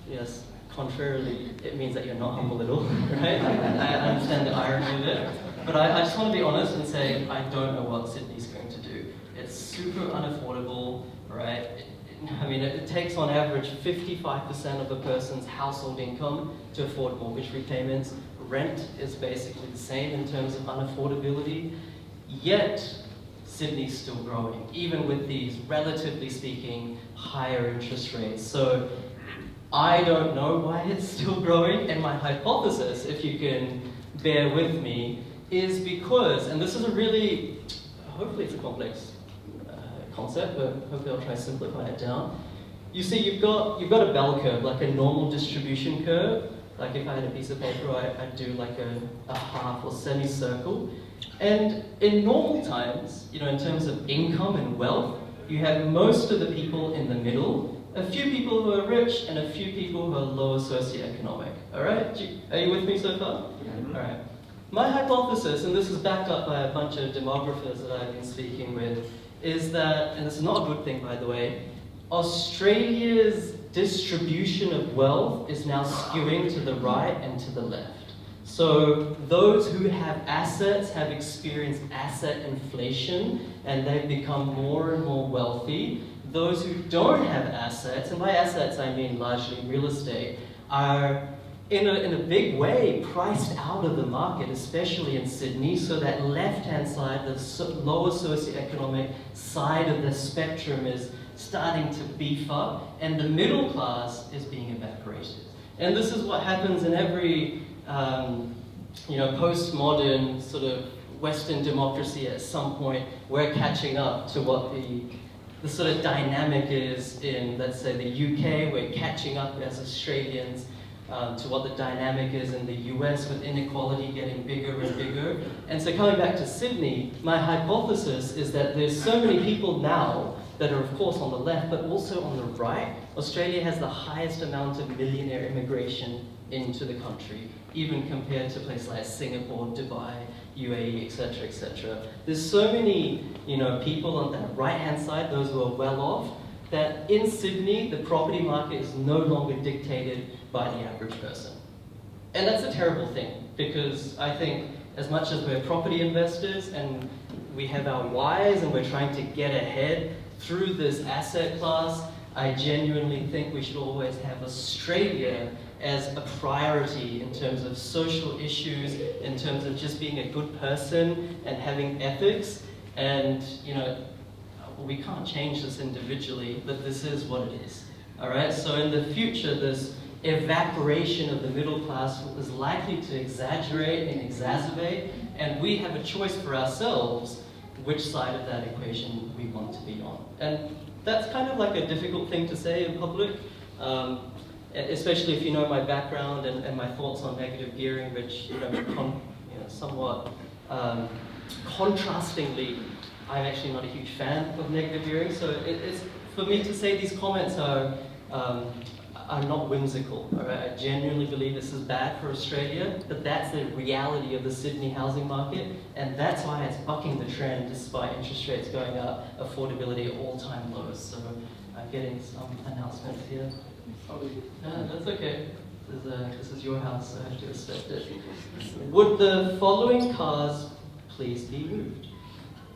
[SPEAKER 1] yes, contrarily, it means that you're not humble at all, right? I understand the irony of it. But I just want to be honest and say, I don't know what Sydney's going to do. It's super unaffordable, right? It takes on average 55% of a person's household income to afford mortgage repayments. Rent is basically the same in terms of unaffordability. Yet, Sydney's still growing, even with these, relatively speaking, higher interest rates. So, I don't know why it's still growing, and my hypothesis, if you can bear with me, is because, and this is a really, hopefully it's a complex concept, but hopefully I'll try to simplify it down. You see, you've got a bell curve, like a normal distribution curve. Like if I had a piece of paper, I'd do like a half or semicircle. And in normal times, in terms of income and wealth, you have most of the people in the middle, a few people who are rich and a few people who are lower socioeconomic. All right? Are you with me so far? All right. My hypothesis, and this is backed up by a bunch of demographers that I've been speaking with, is that, and this is not a good thing by the way, Australia's distribution of wealth is now skewing to the right and to the left. So those who have assets have experienced asset inflation and they've become more and more wealthy. Those who don't have assets, and by assets I mean largely real estate, are in a big way priced out of the market, especially in Sydney. So that left-hand side, the lower socioeconomic side of the spectrum is starting to beef up, and the middle class is being evaporated. And this is what happens in every postmodern sort of Western democracy. At some point, we're catching up to what the sort of dynamic is in, let's say, the UK. We're catching up as Australians to what the dynamic is in the US, with inequality getting bigger and bigger. And so coming back to Sydney, my hypothesis is that there's so many people now that are of course on the left, but also on the right. Australia has the highest amount of millionaire immigration into the country, even compared to places like Singapore, Dubai, UAE, etc., etc. There's so many, people on that right-hand side, those who are well off, that in Sydney, the property market is no longer dictated by the average person. And that's a terrible thing, because I think as much as we're property investors and we have our whys and we're trying to get ahead through this asset class, I genuinely think we should always have Australia as a priority in terms of social issues, in terms of just being a good person and having ethics. And, we can't change this individually, but this is what it is. All right, so in the future, this evaporation of the middle class is likely to exaggerate and exacerbate, and we have a choice for ourselves which side of that equation we want to be on. And that's kind of like a difficult thing to say in public, especially if you know my background and my thoughts on negative gearing, which somewhat contrastingly, I'm actually not a huge fan of negative gearing. So it's for me to say these comments are not whimsical. All right? I genuinely believe this is bad for Australia, but that's the reality of the Sydney housing market, and that's why it's bucking the trend despite interest rates going up, affordability at all-time lows. So I'm getting some announcements here. No, that's okay. This is your house, so I have to respect it. Would the following cars please be moved?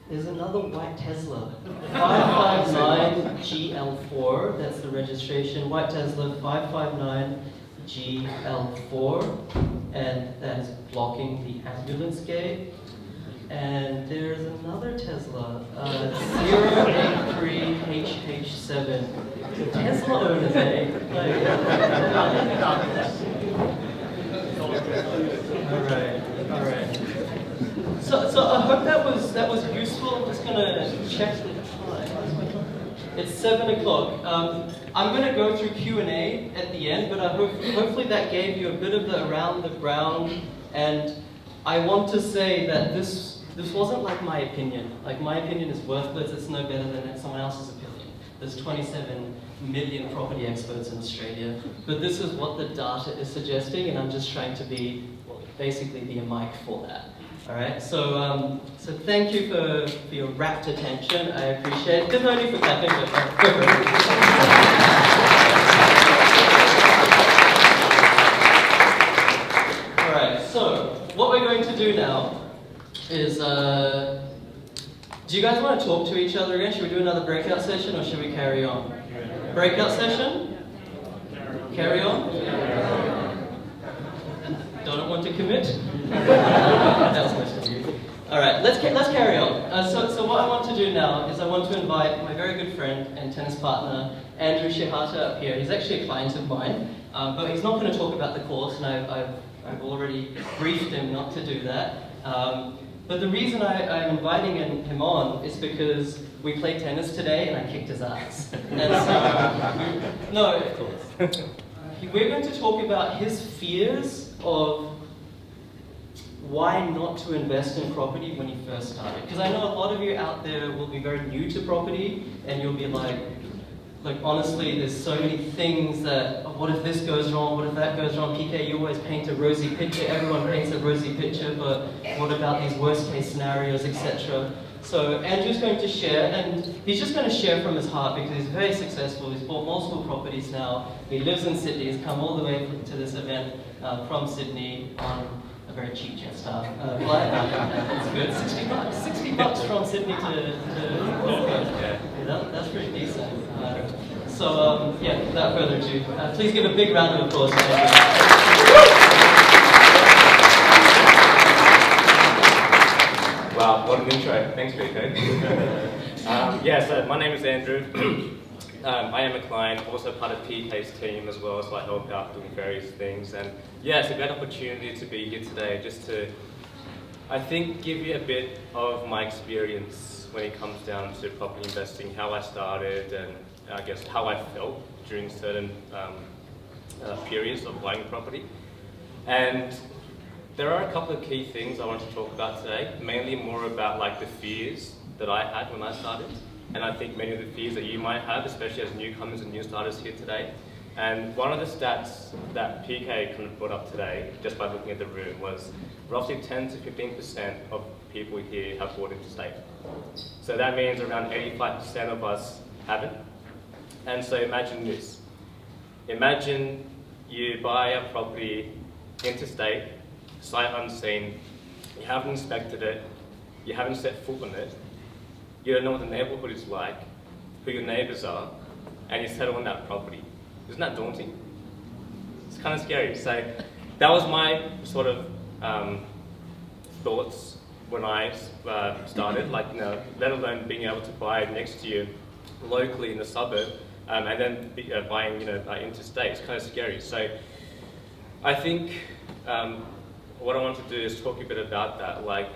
[SPEAKER 1] There's another white Tesla, 559 GL4, that's the registration, white Tesla 559 GL4, and that is blocking the ambulance gate. And there's another Tesla, 083HH7. Tesla owners, eh? All right. So I hope that was useful. I'm just gonna check the time. It's 7 o'clock. I'm gonna go through Q&A at the end, but hopefully that gave you a bit of the around the ground. And I want to say that this wasn't like my opinion. Like, my opinion is worthless. It's no better than someone else's opinion. There's 27 million property experts in Australia, but this is what the data is suggesting, and I'm just trying to basically be a mic for that. All right, so thank you for your rapt attention. I appreciate it. There's no need for clapping, but go for it. All right, so what we're going to do now is, do you guys want to talk to each other again? Should we do another breakout session, or should we carry on? Breakout session? Carry on? Don't want to commit? That was nice of you. All right, let's carry on. So what I want to do now is I want to invite my very good friend and tennis partner, Andrew Shihata, up here. He's actually a client of mine, but he's not going to talk about the course, and I've already briefed him not to do that. But the reason I'm inviting him on is because we played tennis today and I kicked his ass. And so, no, of course. We're going to talk about his fears of why not to invest in property when he first started. Because I know a lot of you out there will be very new to property and you'll be like, Like honestly, there's so many things that, oh, what if this goes wrong, what if that goes wrong? PK, you always paint a rosy picture, everyone paints a rosy picture, but what about these worst case scenarios, etc. So Andrew's going to share, and he's just going to share from his heart because he's very successful. He's bought multiple properties now. He lives in Sydney. He's come all the way to this event from Sydney on a very cheap Jetstar flight. That's good. 60 bucks. 60 bucks from Sydney to Gold Coast. Yeah, that's pretty decent. Yeah, without further ado, please give a big round of applause to Andrew.
[SPEAKER 8] Wow, what an intro. Thanks, PK. So my name is Andrew. I am a client, also part of PK's team as well, so I help out doing various things. And yeah, it's a great opportunity to be here today just to, I think, give you a bit of my experience when it comes down to property investing, how I started, and I guess how I felt during certain periods of buying property. And there are a couple of key things I want to talk about today, mainly more about like the fears that I had when I started, and I think many of the fears that you might have, especially as newcomers and new starters here today. And one of the stats that PK kind of brought up today, just by looking at the room, was roughly 10 to 15% of people here have bought interstate. So that means around 85% of us haven't. And so imagine this. Imagine you buy a property interstate, sight unseen, you haven't inspected it, you haven't set foot on it, you don't know what the neighbourhood is like, who your neighbours are, and you settle on that property. Isn't that daunting? It's kind of scary. So that was my sort of thoughts when I started, like, let alone being able to buy next to you locally in the suburb, and then buying, interstate. It's kind of scary. So I think what I want to do is talk a bit about that. Like,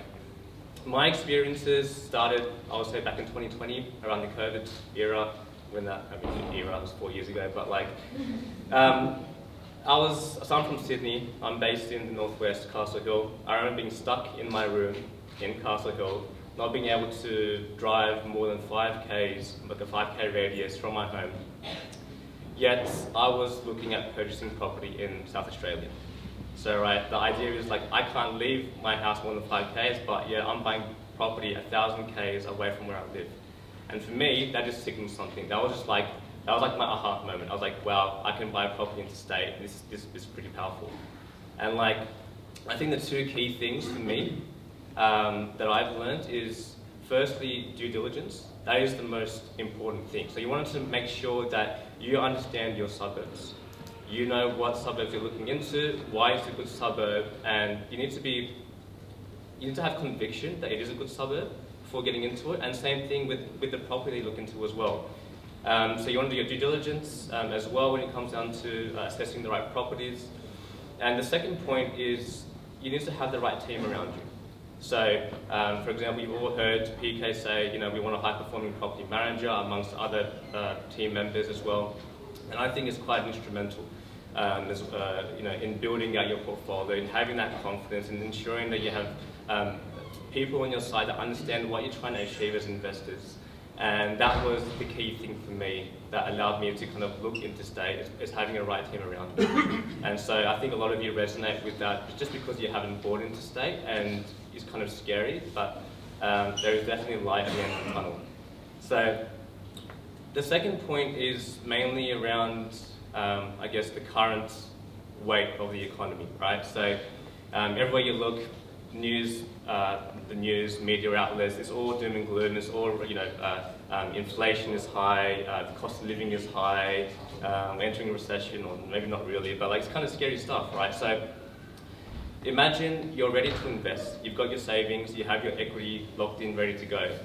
[SPEAKER 8] my experiences started, I would say, back in 2020, around the COVID era, era was 4 years ago, but like, so I'm from Sydney, I'm based in the northwest, Castle Hill. I remember being stuck in my room in Castle Hill, not being able to drive more than 5Ks, like a 5K radius from my home. Yet, I was looking at purchasing property in South Australia. So, right, the idea is like, I can't leave my house more than 5Ks, but yeah, I'm buying property 1,000 Ks away from where I live. And for me, that just signaled something. That was my aha moment. I was like, wow, I can buy a property interstate. This is pretty powerful. And like, I think the two key things for me that I've learned is, firstly, due diligence. That is the most important thing. So you wanted to make sure that you understand your suburbs. You know what suburbs you're looking into, why it's a good suburb, and you need to have conviction that it is a good suburb before getting into it, and same thing with the property you look into as well. So you want to do your due diligence as well when it comes down to assessing the right properties. And the second point is you need to have the right team around you. So, for example, you've all heard PK say, we want a high-performing property manager amongst other team members as well. And I think it's quite instrumental, in building out your portfolio, in having that confidence, and ensuring that you have people on your side that understand what you're trying to achieve as investors. And that was the key thing for me that allowed me to kind of look interstate, is having a right team around me. And so I think a lot of you resonate with that just because you haven't bought interstate, and it's kind of scary, but there is definitely light at the end of the tunnel. So the second point is mainly around, I guess, the current weight of the economy, right? So everywhere you look, the news, media outlets, it's all doom and gloom. It's all, inflation is high, the cost of living is high, entering a recession, or maybe not really, but like, it's kind of scary stuff, right? So imagine you're ready to invest. You've got your savings, you have your equity locked in, ready to go,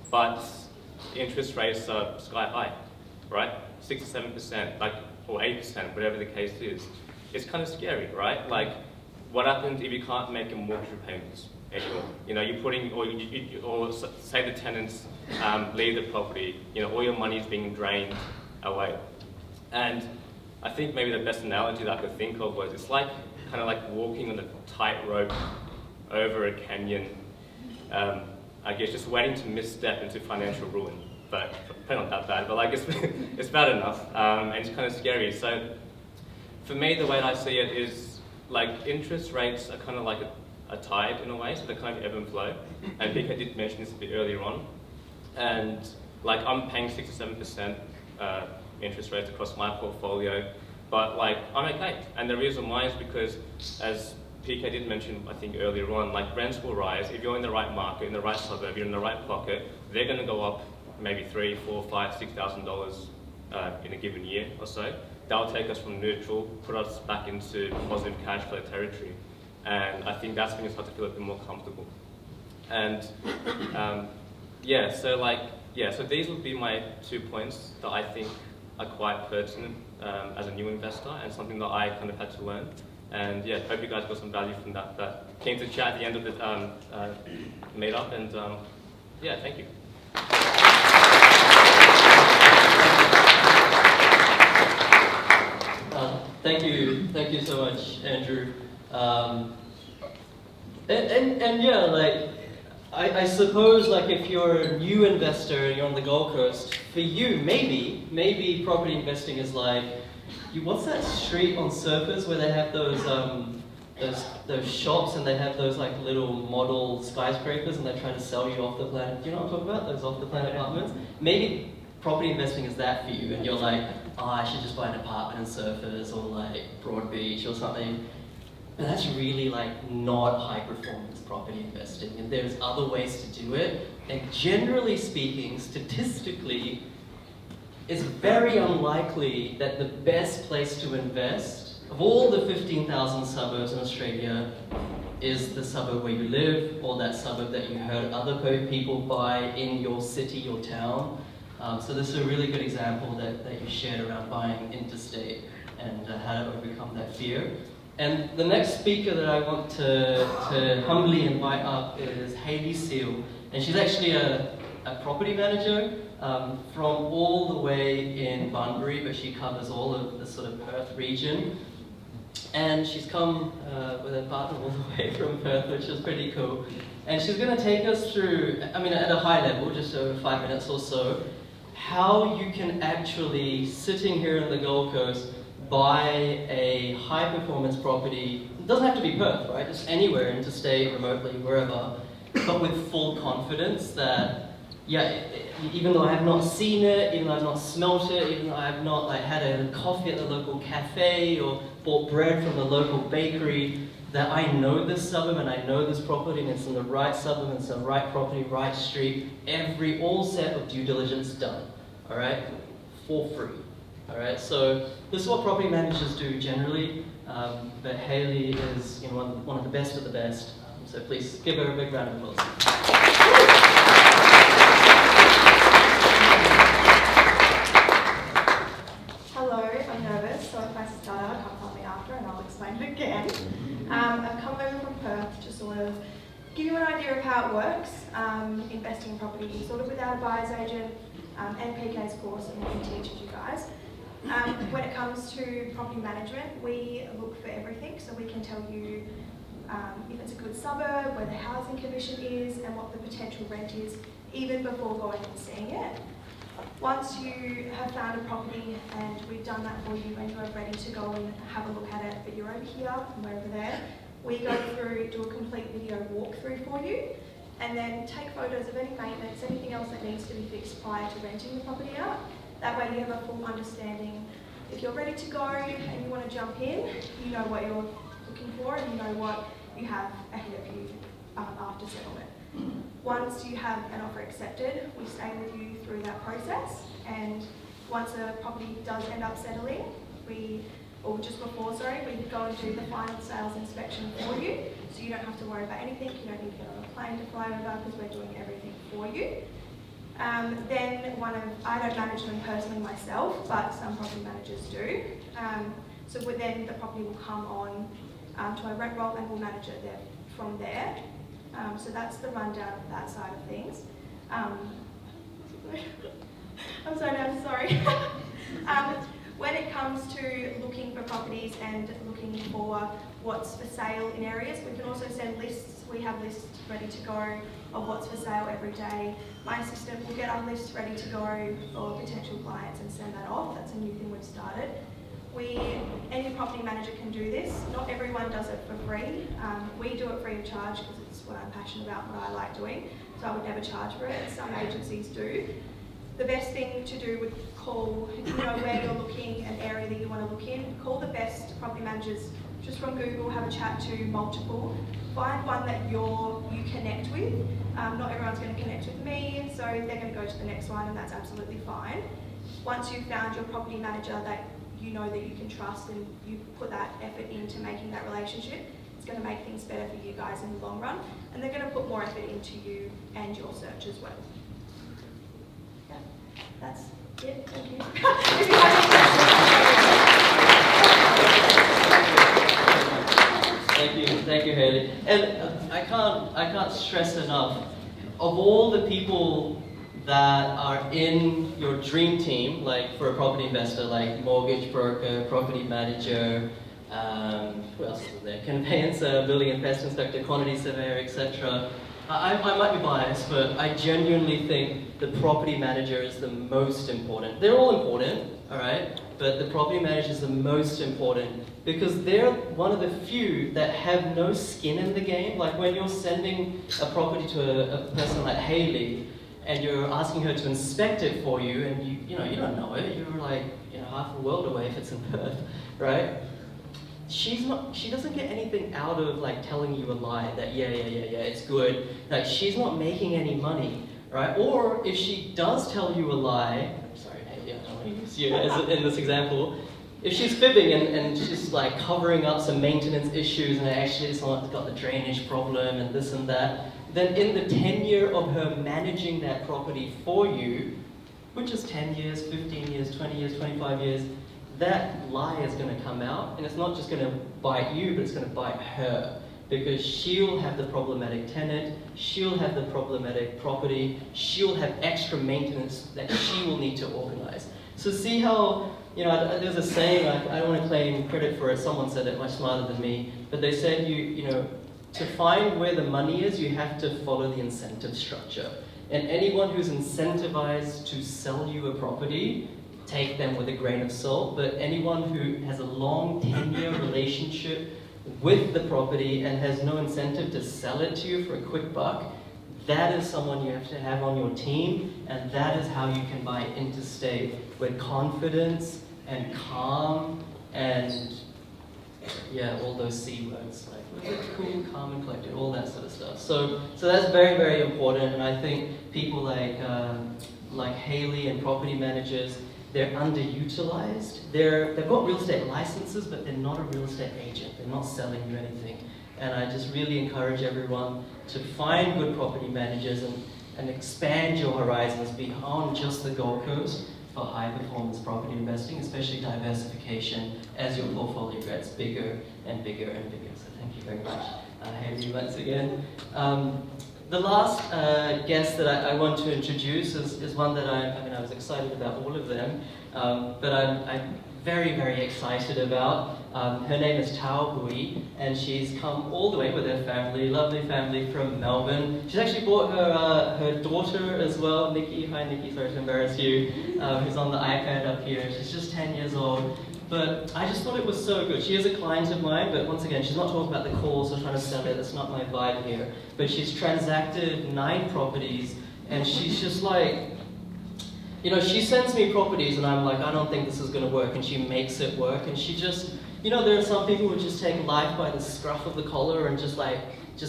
[SPEAKER 8] but interest rates are sky high, right? 6 to 7%, or 8%, whatever the case is. It's kind of scary, right? Like, what happens if you can't make your mortgage repayments anymore? You're putting, or say the tenants leave the property, all your money is being drained away. And I think maybe the best analogy that I could think of was, it's kind of like walking on a tightrope over a canyon, I guess just waiting to misstep into financial ruin. but probably not that bad, but like it's bad enough, and it's kind of scary. So for me, the way I see it is like interest rates are kind of like a tide in a way, so they kind of ebb and flow. And Pika did mention this a bit earlier on, and like I'm paying 6 to 7% interest rates across my portfolio, but like I'm okay. And the reason why is because, as PK did mention, I think earlier on, like rents will rise. If you're in the right market, in the right suburb, you're in the right pocket, they're going to go up maybe $3,000, $4,000, $5,000, $6,000 in a given year or so. That'll take us from neutral, put us back into positive cash flow territory. And I think that's when you start to feel a bit more comfortable. And yeah, so these would be my 2 points that I think are quite pertinent as a new investor and something that I kind of had to learn. And yeah, hope you guys got some value from that. That came to chat at the end of the meetup, and yeah, thank you.
[SPEAKER 1] Thank you so much, Andrew. And yeah, like I suppose like if you're a new investor and you're on the Gold Coast, for you maybe property investing is like, what's that street on Surfers where they have those shops and they have those like little model skyscrapers and they try to sell you off the planet. Do you know what I'm talking about? Those off the planet apartments? Maybe property investing is that for you and you're like, oh, I should just buy an apartment in Surfers or like Broadbeach or something. But that's really like not high performance property investing, and there's other ways to do it. And generally speaking, statistically, it's very unlikely that the best place to invest of all the 15,000 suburbs in Australia is the suburb where you live or that suburb that you heard other people buy in your city or town. So this is a really good example that you shared around buying interstate and how to overcome that fear. And the next speaker that I want to humbly invite up is Hayley Seal. And she's actually a property manager from all the way in Bunbury, but she covers all of the sort of Perth region. And she's come with a partner all the way from Perth, which is pretty cool. And she's going to take us through, I mean, at a high level, just over 5 minutes or so, how you can actually, sitting here in the Gold Coast, buy a high-performance property. It doesn't have to be Perth, right? Just anywhere, interstate, remotely, wherever, but with full confidence that, yeah, even though I have not seen it, even though I've not smelt it, even though I have not like had a coffee at the local cafe or bought bread from the local bakery, that I know this suburb and I know this property and it's in the right suburb and it's the right property, right street, all set of due diligence done, all right, for free. All right, so this is what property managers do generally, but Hayley is one of the best of the best. So please give her a big round of applause.
[SPEAKER 7] Hello, I'm nervous, so if I stutter, come tell me after and I'll explain it again. I've come over from Perth to sort of give you an idea of how it works, investing in property sort of without a buyer's agent, and PK's course, and we can teach you guys. When it comes to property management, we look for everything, so we can tell you if it's a good suburb, where the housing commission is, and what the potential rent is, even before going and seeing it. Once you have found a property and we've done that for you and you're ready to go and have a look at it, but you're over here and we're over there, we go through, do a complete video walkthrough for you, and then take photos of any maintenance, anything else that needs to be fixed prior to renting the property out. That way you have a full understanding. If you're ready to go and you want to jump in, you know what you're looking for and you know what you have ahead of you after settlement. Once you have an offer accepted, we stay with you through that process, and once a property does end up settling, we go and do the final sales inspection for you, so you don't have to worry about anything, you don't need to get on a plane to fly over because we're doing everything for you. Then I don't manage them personally myself, but some property managers do. So then the property will come on to a rent roll and we'll manage it there, from there. So that's the rundown of that side of things. I'm sorry. When it comes to looking for properties and looking for what's for sale in areas, we can also send lists We have lists ready to go of what's for sale every day. My assistant will get our list ready to go for potential clients and send that off. That's a new thing we've started. Any property manager can do this. Not everyone does it for free. We do it free of charge because it's what I'm passionate about, what I like doing. So I would never charge for it. Some agencies do. The best thing to do would call, where you're looking, an area that you want to look in, call the best property managers just from Google, have a chat to multiple, find one that you connect with. Not everyone's going to connect with me, so they're going to go to the next one, and that's absolutely fine. Once you've found your property manager that you know that you can trust and you put that effort into making that relationship, it's going to make things better for you guys in the long run, and they're going to put more effort into you and your search as well. Yeah, that's it. Thank you. If you have any questions.
[SPEAKER 1] Thank you, Hayley. And I can't stress enough, of all the people that are in your dream team, like for a property investor, like mortgage broker, property manager, who else is there? Conveyancer, building and pest inspector, quantity surveyor, etc. I might be biased, but I genuinely think the property manager is the most important. They're all important, all right? But the property manager is the most important because they're one of the few that have no skin in the game. Like when you're sending a property to a person like Hayley, and you're asking her to inspect it for you, and you don't know it. You're like half a world away if it's in Perth, right? She doesn't get anything out of like telling you a lie that yeah, it's good. Like she's not making any money, right? Or if she does tell you a lie, I'm sorry, Hayley, I don't want to use you as in this example. If she's fibbing and she's like covering up some maintenance issues and actually someone's got the drainage problem and this and that, then in the tenure of her managing that property for you, which is 10 years, 15 years, 20 years, 25 years, that lie is going to come out, and it's not just going to bite you, but it's going to bite her, because she'll have the problematic tenant, she'll have the problematic property, she'll have extra maintenance that she will need to organize. So see how, there's a saying, I don't want to claim credit for it, someone said it much smarter than me, but they said to find where the money is, you have to follow the incentive structure. And anyone who's incentivized to sell you a property, take them with a grain of salt, but anyone who has a long 10-year relationship with the property and has no incentive to sell it to you for a quick buck, that is someone you have to have on your team, and that is how you can buy interstate with confidence and calm and all those C words, like cool, calm and collected, all that sort of stuff. So that's very, very important, and I think people like Hayley and property managers, they're underutilized. They've got real estate licenses, but they're not a real estate agent. They're not selling you anything. And I just really encourage everyone to find good property managers and expand your horizons beyond just the Gold Coast for high performance property investing, especially diversification as your portfolio gets bigger and bigger and bigger. So thank you very much, Hayley, once again. The last guest that I want to introduce is one that I was excited about all of them, but I'm very, very excited about. Her name is Townhouses, and she's come all the way with her family, lovely family from Melbourne. She's actually brought her daughter as well, Nikki. Hi Nikki, sorry to embarrass you, who's on the iPad up here. She's just 10 years old. But I just thought it was so good. She is a client of mine, but once again, she's not talking about the calls or trying to sell it. That's not my vibe here. But she's transacted 9 properties, and she's just like, she sends me properties, and I'm like, I don't think this is going to work, and she makes it work. And she just, there are some people who just take life by the scruff of the collar and just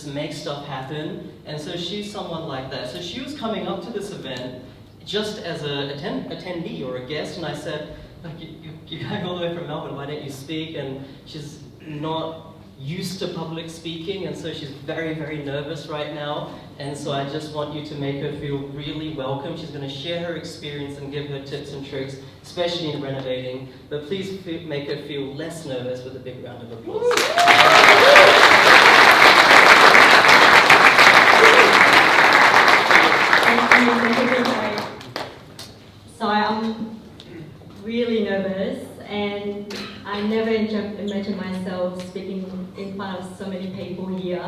[SPEAKER 1] make stuff happen. And so she's someone like that. So she was coming up to this event just as an attendee or a guest, and I said, like, you're going all the way from Melbourne, why don't you speak? And she's not used to public speaking, and so she's very, very nervous right now. And so I just want you to make her feel really welcome. She's going to share her experience and give her tips and tricks, especially in renovating. But please make her feel less nervous with a big round of applause.
[SPEAKER 9] So I'm really nervous, and I never imagined myself speaking in front of so many people here.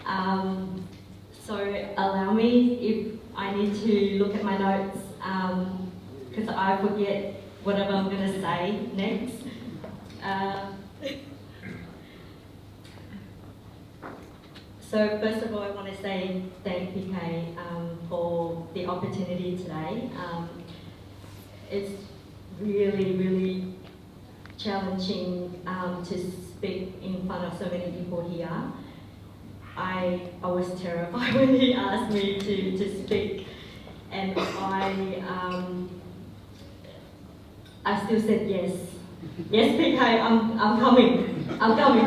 [SPEAKER 9] So allow me if I need to look at my notes, because I forget whatever I'm going to say next. So first of all, I want to say thank PK for the opportunity today. It's really challenging to speak in front of so many people here. I was terrified when he asked me to speak, and I still said yes. Yes, PK, I'm coming,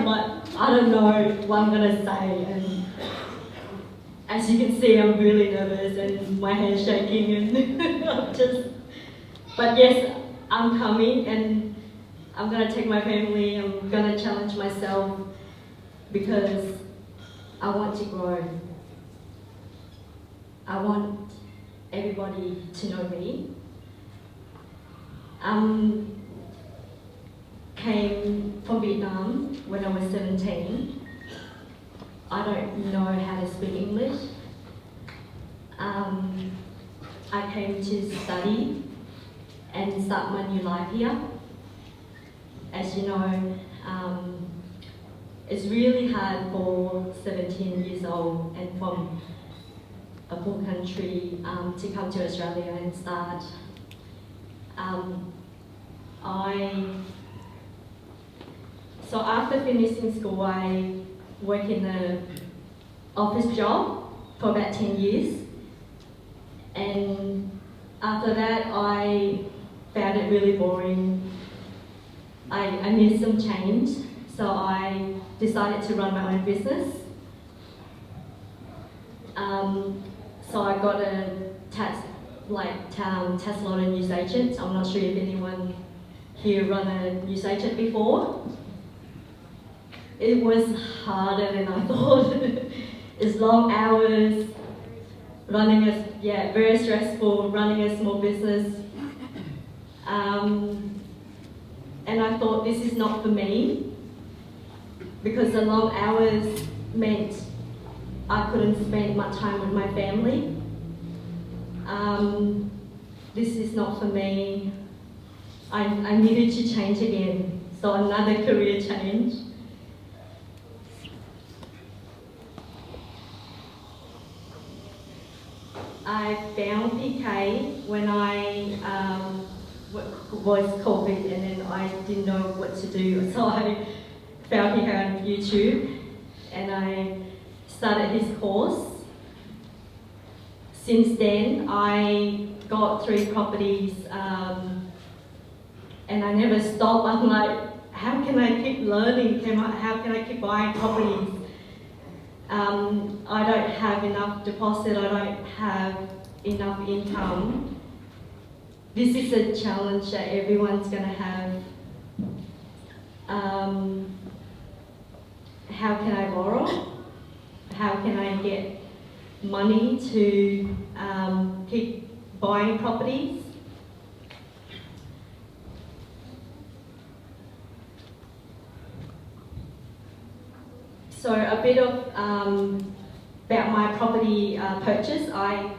[SPEAKER 9] but I don't know what I'm gonna say. And as you can see, I'm really nervous and my hand's shaking, and but yes, I'm coming, and I'm gonna take my family. I'm gonna challenge myself because I want to grow. I want everybody to know me. Came from Vietnam when I was 17. I don't know how to speak English. I came to study and start my new life here. As you know, it's really hard for 17 years old and from a poor country to come to Australia and start. So after finishing school, I worked in an office job for about 10 years. And after that, I found it really boring. I needed some change, so I decided to run my own business. So I got a tax lot of news agents. I'm not sure if anyone here run a news agent before. It was harder than I thought. It's long hours, very stressful, running a small business. And I thought this is not for me because the long hours meant I couldn't spend much time with my family. This is not for me. I needed to change again, so another career change. I found PK when I was COVID, and then I didn't know what to do, so I found PK on YouTube and I started his course. Since then, I got 3 properties and I never stopped. I'm like, how can I keep learning? How can I keep buying properties? I don't have enough deposit, I don't have enough income. This is a challenge that everyone's going to have. How can I borrow? How can I get money to keep buying properties? So a bit of about my property purchase. I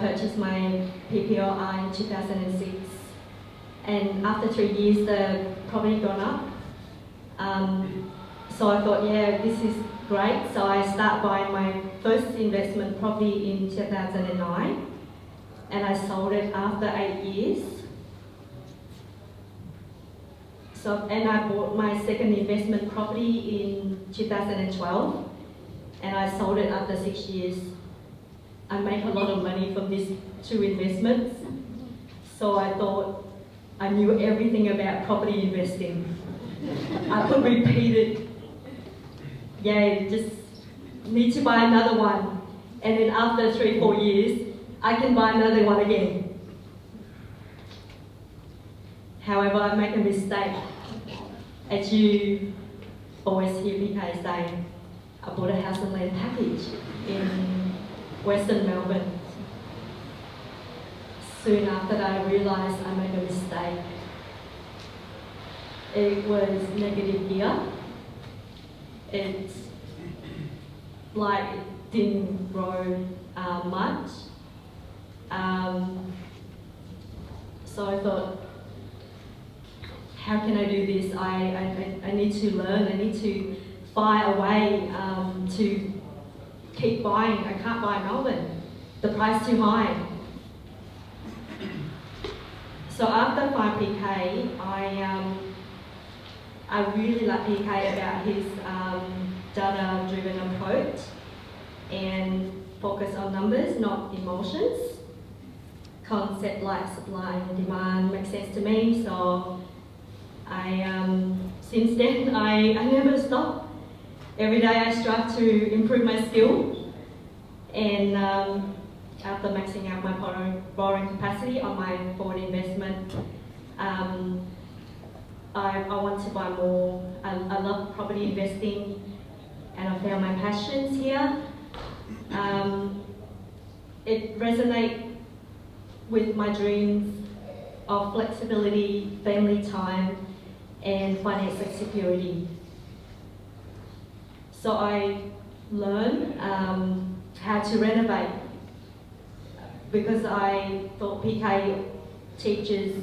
[SPEAKER 9] purchased my PPOR in 2006, and after 3 years the property gone up. So I thought, yeah, this is great. So I started buying my first investment property in 2009, and I sold it after 8 years. And I bought my second investment property in 2012, and I sold it after 6 years. I make a lot of money from these 2 investments, so I thought I knew everything about property investing. I could repeat it. Yeah, just need to buy another one, and then after 3-4 years, I can buy another one again. However, I make a mistake. As you always hear PK saying, I bought a house and land package in Western Melbourne. Soon after that, I realised I made a mistake. It was negative gear. like it didn't grow much. So I thought, how can I do this? I need to learn, I need to find a way to keep buying. I can't buy Melbourne, the price too high. So after 5PK, I really like PK about his data-driven approach and focus on numbers, not emotions. Concept like supply and demand makes sense to me, so since then I never stop. Every day I strive to improve my skill, and after maxing out my borrowing capacity on my forward investment, I want to buy more. I love property investing, and I found my passions here. It resonates with my dreams of flexibility, family time, and financial security. So I learned how to renovate, because I thought PK teaches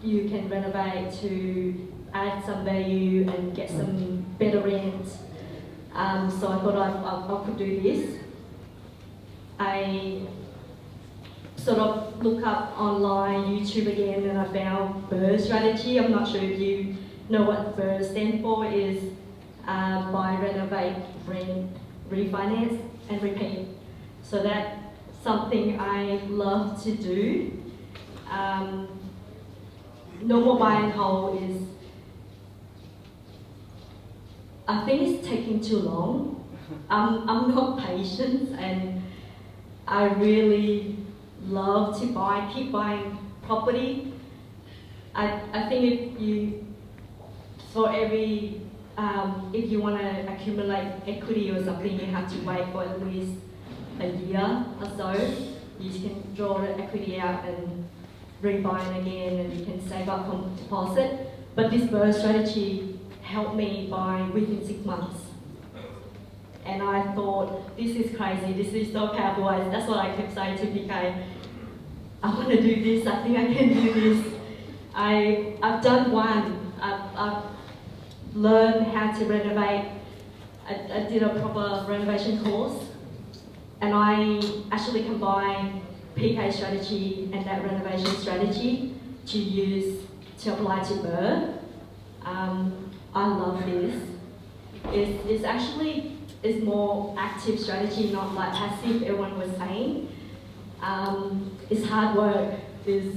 [SPEAKER 9] you can renovate to add some value and get some better rent. So I thought I could do this. I sort of look up online, YouTube again, and I found BRRRR strategy. I'm not sure if you know what BRRRR stands for. Is buy, renovate, rent, refinance, and repeat. So that's something I love to do. Normal buy and hold is, I think it's taking too long. I'm not patient, and I really love to keep buying property. I think if you want to accumulate equity or something, you have to wait for at least a year or so. You can draw the equity out and rebuy it again, and you can save up from deposit. But this BRRRR strategy helped me buy within 6 months. And I thought, this is crazy, this is so cowboys. That's what I kept saying to PK. I want to do this, I think I can do this. I've done one. I've learned how to renovate. I did a proper renovation course, and I actually combined PK strategy and that renovation strategy to apply to BRRRR. I love this. It's more active strategy, not like passive, everyone was saying. It's hard work, there's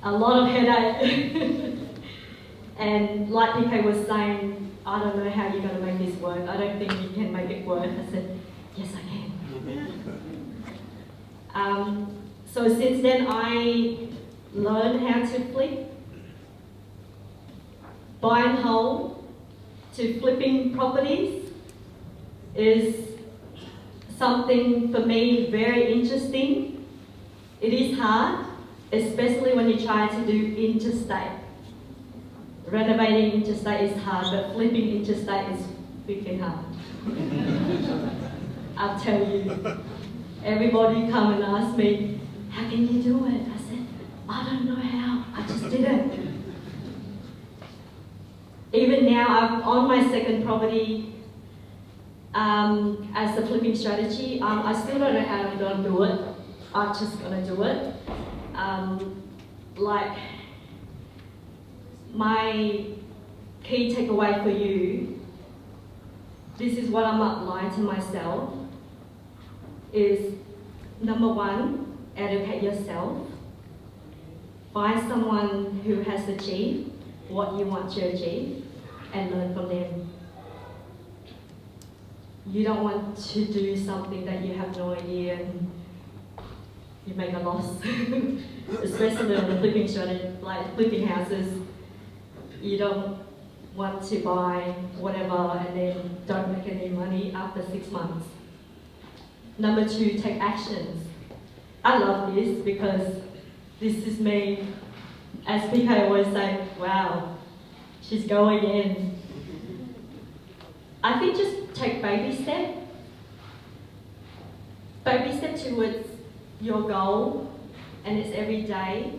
[SPEAKER 9] a lot of headache. And like PK was saying, I don't know how you're going to make this work. I don't think you can make it work. I said, yes I can. So since then I learned how to flip, buy and hold, to flipping properties is something for me very interesting. It is hard, especially when you try to do interstate. Renovating interstate is hard, but flipping interstate is freaking hard. I'll tell you. Everybody come and ask me, how can you do it? I said, I don't know how, I just did it. Even now, I'm on my second property as a flipping strategy. I still don't know how I'm going to do it. I'm just going to do it. Like, my key takeaway for you, this is what I'm not lying to myself, is number one, educate yourself. Find someone who has achieved what you want to achieve and learn from them. You don't want to do something that you have no idea and you make a loss. Especially on the flipping strategy, like flipping houses. You don't want to buy whatever and then don't make any money after 6 months. Number two, take actions. I love this because this is me, as PK always say, wow, she's going in. I think just take baby step. Baby step towards your goal, and it's every day,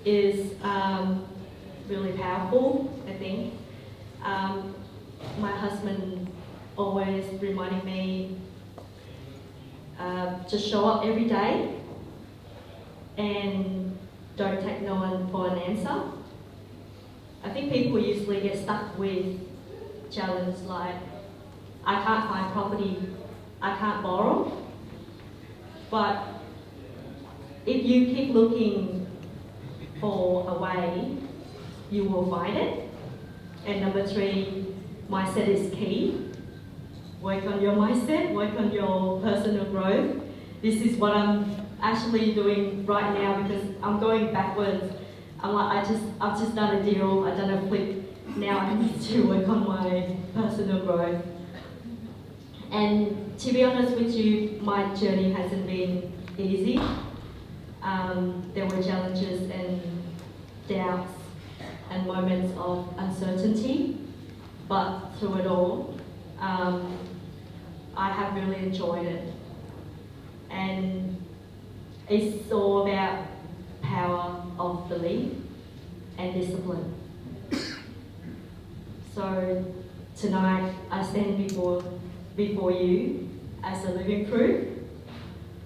[SPEAKER 9] is really powerful, I think. My husband always reminding me to show up every day and don't take no one for an answer. I think people usually get stuck with challenges like, I can't find property, I can't borrow. But if you keep looking for a way, you will find it. And number 3, mindset is key. Work on your mindset, work on your personal growth. This is what I'm actually doing right now because I'm going backwards. I'm like, I've just done a deal, I've done a flip. Now I need to work on my personal growth. And to be honest with you, my journey hasn't been easy. There were challenges and doubts and moments of uncertainty, but through it all, I have really enjoyed it. And it's all about power of belief and discipline. So tonight I stand before you as a living proof.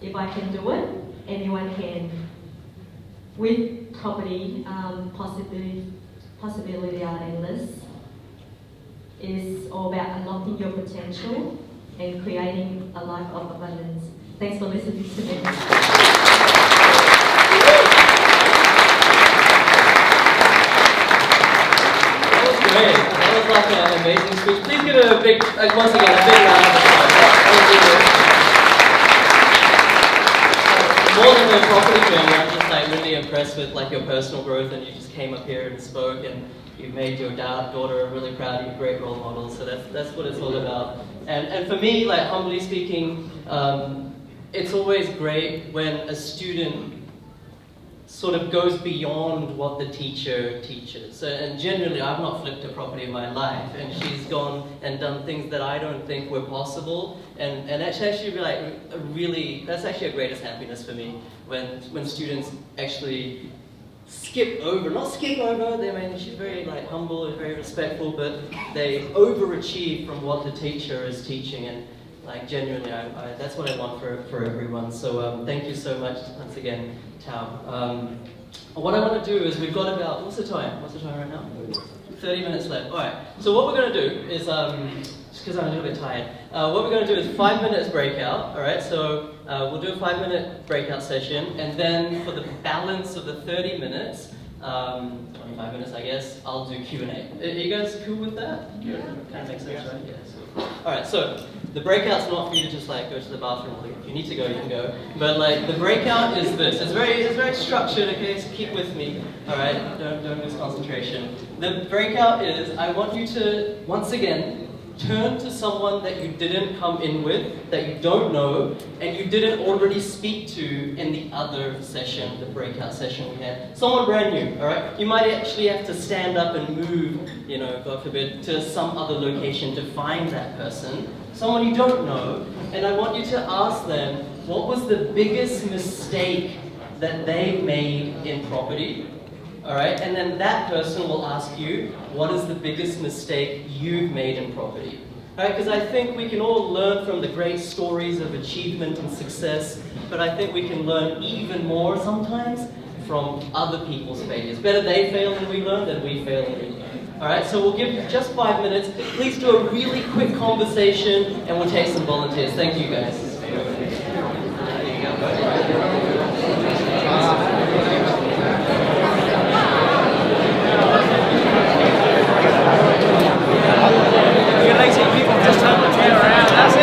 [SPEAKER 9] If I can do it, anyone can. With property, possibility are endless. It's all about unlocking your potential and creating a life of abundance. Thanks for listening to me.
[SPEAKER 1] That was great. That was like an amazing speech. Please give it a big, once again, a big round of applause. More than the property journey, I'm just like really impressed with like your personal growth, and you just came up here and spoke, and you made your daughter really proud. You're a great role model. So that's what it's all about. And for me, like humbly speaking, it's always great when a student sort of goes beyond what the teacher teaches. So, and generally, I've not flipped a property in my life, and she's gone and done things that I don't think were possible. And actually be like, really, that's actually a greatest happiness for me when students actually not skip over. I mean, she's very like humble and very respectful, but they overachieve from what the teacher is teaching. And like genuinely, that's what I want for everyone. So thank you so much once again, Tao. What I want to do is we've got about, what's the time? What's the time right now? 30 minutes left. All right. So what we're going to do is, just because I'm a little bit tired, what we're going to do is 5 minutes breakout. All right. So we'll do a 5-minute breakout session, and then for the balance of the 30 minutes, 25 minutes, I guess, I'll do Q&A. Are you guys cool with that? Yeah. Kind of makes sense, right? Yeah. So, all right. So the breakout's not for you to just like go to the bathroom. If you need to go, you can go. But like the breakout is this. It's very structured. Okay, so keep with me. All right. Don't lose concentration. The breakout is I want you to once again turn to someone that you didn't come in with, that you don't know, and you didn't already speak to in the other session, the breakout session we had. Someone brand new, all right? You might actually have to stand up and move, you know, God forbid, to some other location to find that person. Someone you don't know, and I want you to ask them, what was the biggest mistake that they made in property? All right, and then that person will ask you, what is the biggest mistake you've made in property? All right, because I think we can all learn from the great stories of achievement and success, but I think we can learn even more sometimes from other people's failures. Better they fail and we learn than we fail and we learn. All right, so we'll give just 5 minutes. Please do a really quick conversation, and we'll take some volunteers. Thank you, guys.
[SPEAKER 10] Just turn the chair around, that's it.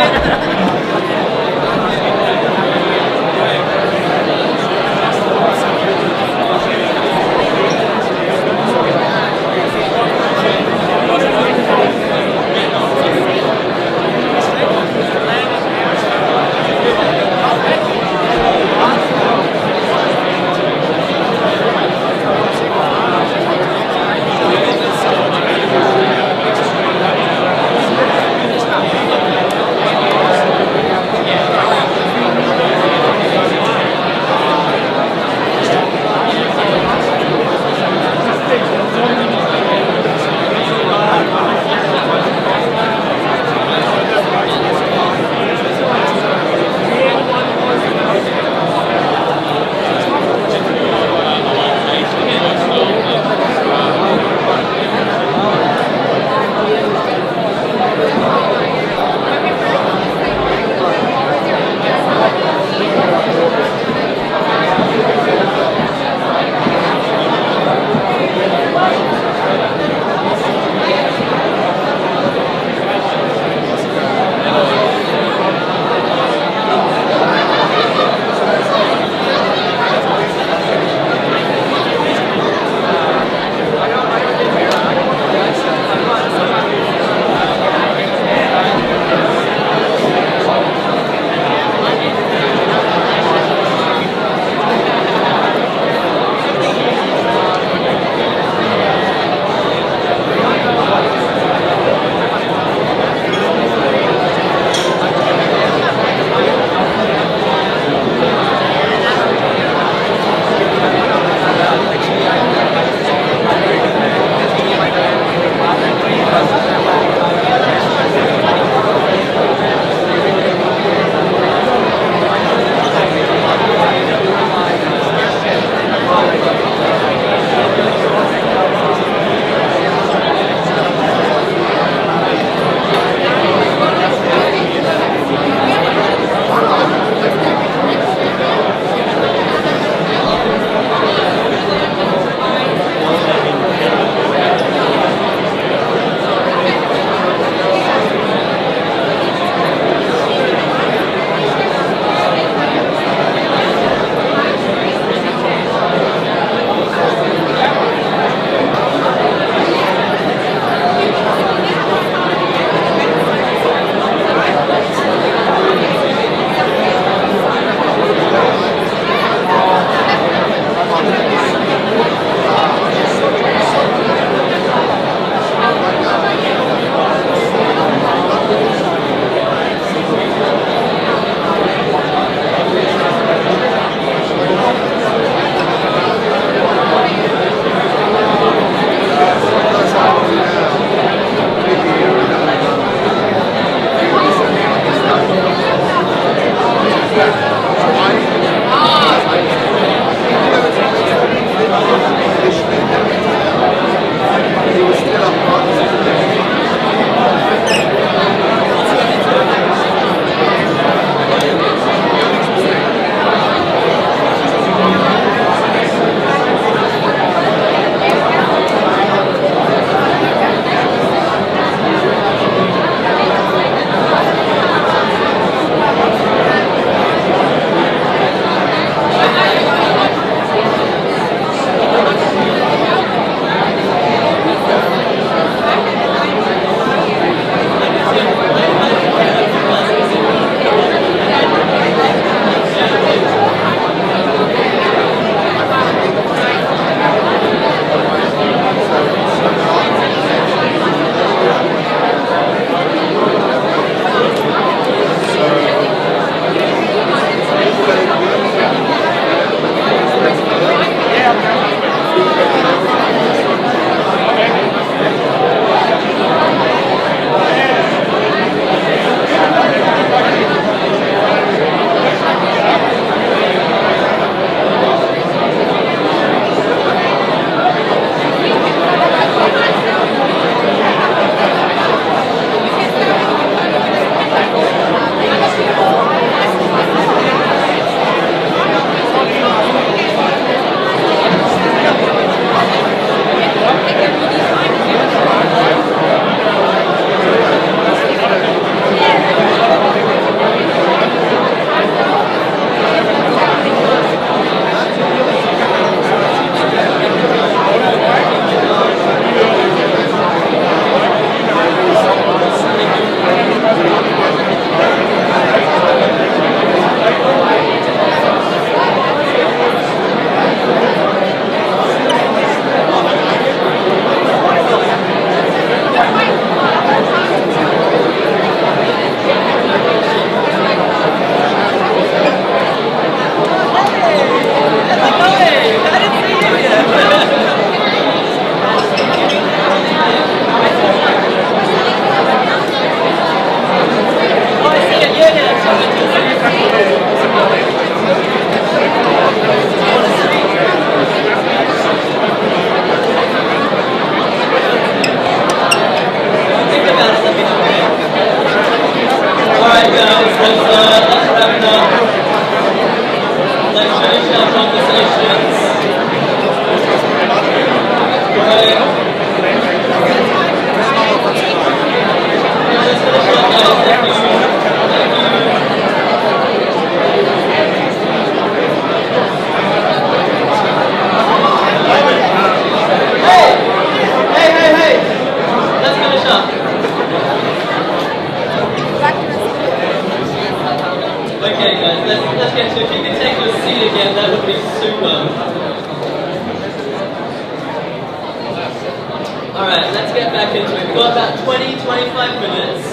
[SPEAKER 1] Alright, let's get back into it. We've got about 20-25 minutes.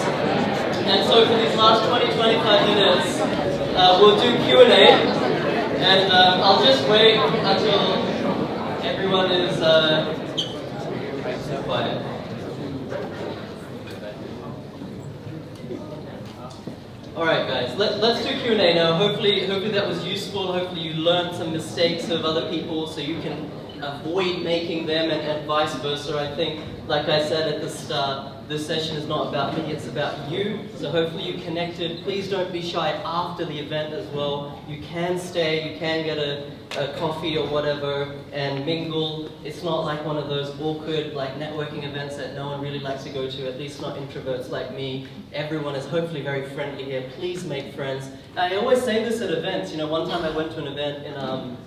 [SPEAKER 1] And so for these last 20-25 minutes, we'll do Q&A. And I'll just wait until everyone is quiet. Alright guys, let's do Q&A now. Hopefully that was useful. Hopefully you learned some mistakes of other people so you can avoid making them and vice versa. I think, like I said at the start, this session is not about me, it's about you. So hopefully you connected. Please don't be shy after the event as well. You can stay, you can get a coffee or whatever and mingle. It's not like one of those awkward like networking events that no one really likes to go to, at least not introverts like me. Everyone is hopefully very friendly here. Please make friends. I always say this at events. You know, one time I went to an event in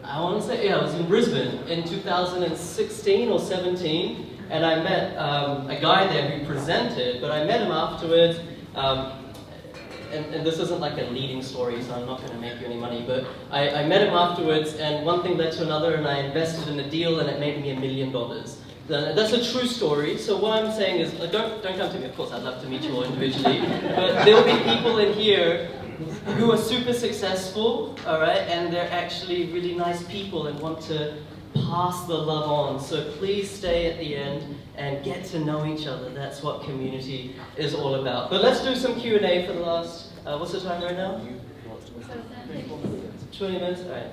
[SPEAKER 1] I want to say, yeah, it was in Brisbane in 2016 or 17, and I met a guy there who presented, but I met him afterwards, and this isn't like a leading story, so I'm not going to make you any money, but I met him afterwards, and one thing led to another, and I invested in a deal, and it made me $1 million. That's a true story, so what I'm saying is, don't come to me, of course, I'd love to meet you all individually, but there'll be people in here who are super successful, alright, and they're actually really nice people and want to pass the love on. So please stay at the end and get to know each other. That's what community is all about. But let's do some Q&A for the last, what's the time right now? 20 minutes? All right.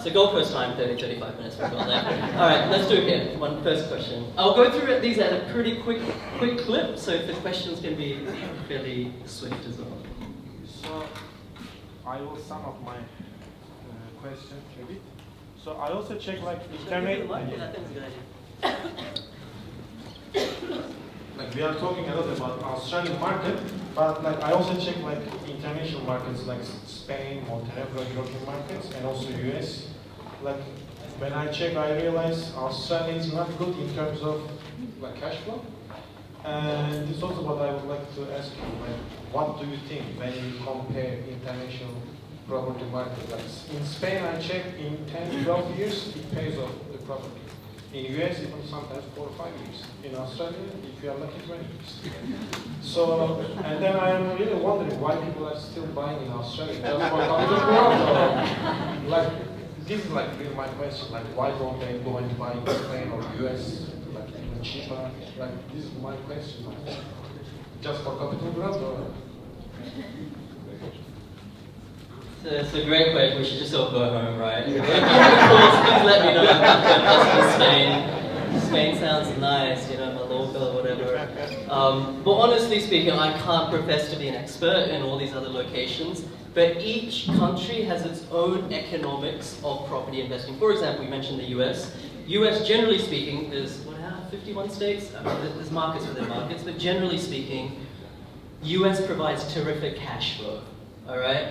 [SPEAKER 1] So Gold Coast time, 35 minutes. We've got that. All right, let's do it here. First question. I'll go through these at a pretty quick clip, so the questions can be fairly swift as well.
[SPEAKER 5] So I will sum up my question a bit. So I also check like internet.
[SPEAKER 1] Yeah, I think it's a good idea.
[SPEAKER 5] Like we are talking a lot about Australian market, but like I also check like international markets like Spain, Montenegro, European markets, and also US. Like when I check, I realize Australia is not good in terms of like cash flow. And this is also what I would like to ask you. Like, what do you think when you compare international property market? Like in Spain, I check in 10, 12 years it pays off the property. In US, even sometimes 4 or 5 years. In Australia, if you are lucky, 20 years. So, and then I am really wondering why people are still buying in Australia. Just for capital growth, or like this is like really my question. Like, why don't they go and buy in Spain or US, like even cheaper? Like, this is my question. Like, just for capital growth, or?
[SPEAKER 1] It's a great question. We should just all go home, right? If you have calls, please let me know. I'm in Spain. Spain sounds nice, you know, Mallorca or whatever. But honestly speaking, I can't profess to be an expert in all these other locations. But each country has its own economics of property investing. For example, we mentioned the US. US, generally speaking, there's 51 states. I mean, there's markets within markets, but generally speaking, US provides terrific cash flow. All right.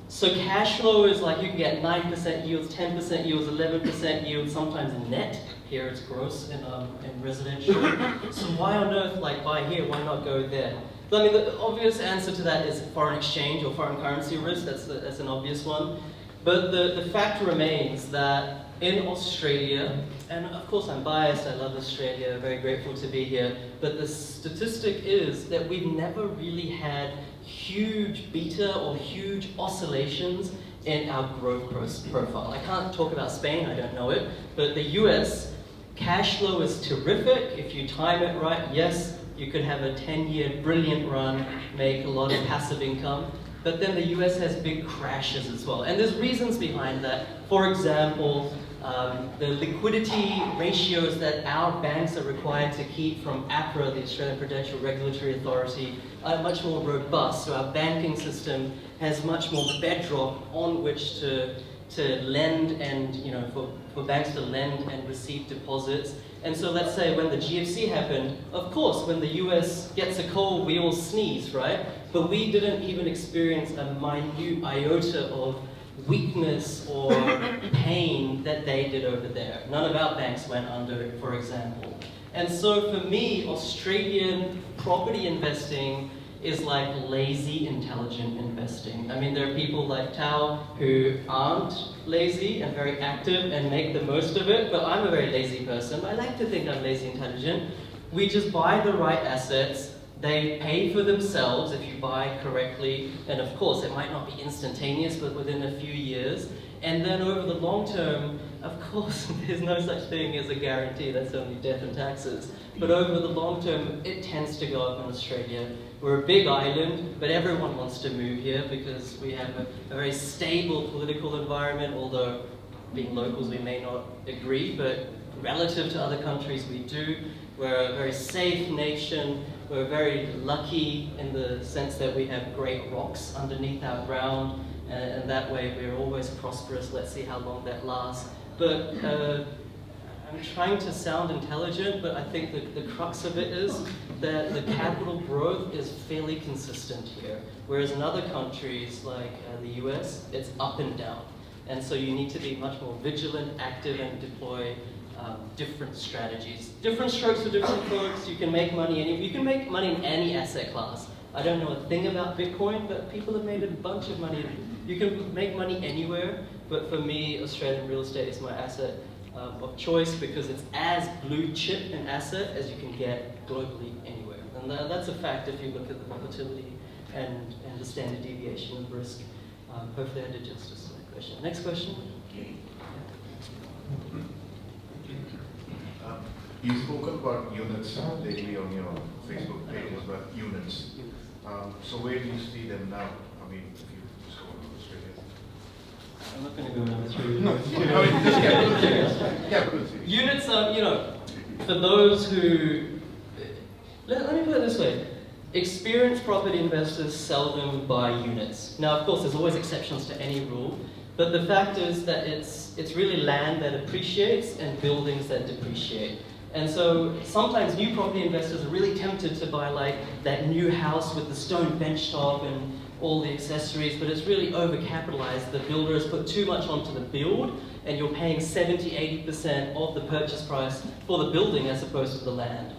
[SPEAKER 1] So cash flow is like you can get 9% yields, 10% yields, 11% yields, sometimes net. Here it's gross in residential. So why on earth like buy here? Why not go there? I mean, the obvious answer to that is foreign exchange or foreign currency risk. That's an obvious one. But the fact remains that in Australia, and of course I'm biased, I love Australia, very grateful to be here, but the statistic is that we've never really had huge beta or huge oscillations in our growth profile. I can't talk about Spain, I don't know it, but the US, cash flow is terrific. If you time it right, yes, you could have a 10-year brilliant run, make a lot of passive income, but then the US has big crashes as well. And there's reasons behind that. For example, the liquidity ratios that our banks are required to keep from APRA, the Australian Prudential Regulatory Authority, are much more robust. So our banking system has much more bedrock on which to lend and, you know, for banks to lend and receive deposits. And so let's say when the GFC happened, of course, when the US gets a cold, we all sneeze, right? But we didn't even experience a minute iota of weakness or pain that they did over there. None of our banks went under, for example. And so for me, Australian property investing is like lazy, intelligent investing. I mean, there are people like Tao who aren't lazy and very active and make the most of it, but I'm a very lazy person. I like to think I'm lazy, intelligent. We just buy the right assets. They pay for themselves if you buy correctly, and of course it might not be instantaneous, but within a few years. And then over the long term, of course, there's no such thing as a guarantee, that's only death and taxes. But over the long term, it tends to go up in Australia. We're a big island, but everyone wants to move here because we have a very stable political environment, although being locals we may not agree, but relative to other countries we do. We're a very safe nation. We're very lucky in the sense that we have great rocks underneath our ground, and that way we're always prosperous. Let's see how long that lasts. But I'm trying to sound intelligent, but I think that the crux of it is that the capital growth is fairly consistent here, whereas in other countries like the US, it's up and down. And so you need to be much more vigilant, active, and deploy different strategies. Different strokes for different folks. You can make money in any asset class. I don't know a thing about Bitcoin, but people have made a bunch of money. You can make money anywhere, but for me, Australian real estate is my asset of choice because it's as blue chip an asset as you can get globally anywhere. And that's a fact if you look at the volatility and the standard deviation of risk. Hopefully I did justice to that question. Next question.
[SPEAKER 5] You've spoken about units lately on your Facebook pages, but units. So where do you see them now? I mean, if you just go to Australia.
[SPEAKER 1] I'm not going to go number 3.
[SPEAKER 11] No,
[SPEAKER 1] Units are, for those who, let me put it this way. Experienced property investors seldom buy units. Now, of course, there's always exceptions to any rule, but the fact is that it's really land that appreciates and buildings that depreciate. And so sometimes new property investors are really tempted to buy like that new house with the stone bench top and all the accessories, but it's really overcapitalized. The builder has put too much onto the build, and you're paying 70–80% of the purchase price for the building as opposed to the land.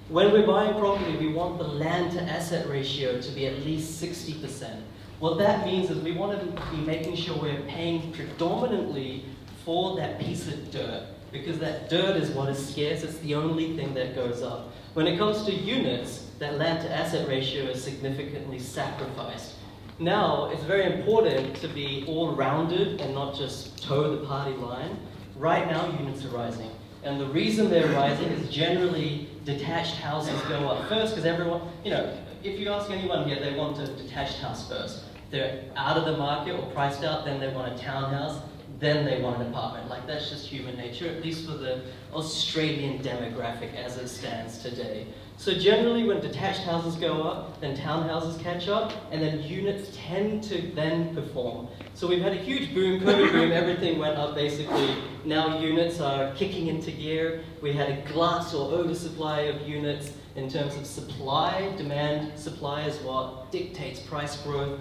[SPEAKER 1] When we're buying property, we want the land to asset ratio to be at least 60%. What that means is we want to be making sure we're paying predominantly for that piece of dirt, because that dirt is what is scarce. It's the only thing that goes up. When it comes to units, that land to asset ratio is significantly sacrificed. Now, it's very important to be all-rounded and not just toe the party line. Right now, units are rising. And the reason they're rising is generally detached houses go up first, because everyone, if you ask anyone here, they want a detached house first. If they're out of the market or priced out, then they want a townhouse, then they want an apartment. Like, that's just human nature, at least for the Australian demographic as it stands today. So generally, when detached houses go up, then townhouses catch up, and then units tend to then perform. So we've had a huge boom, COVID boom, everything went up basically. Now units are kicking into gear. We had a glut or oversupply of units in terms of supply. Demand, supply is what dictates price growth.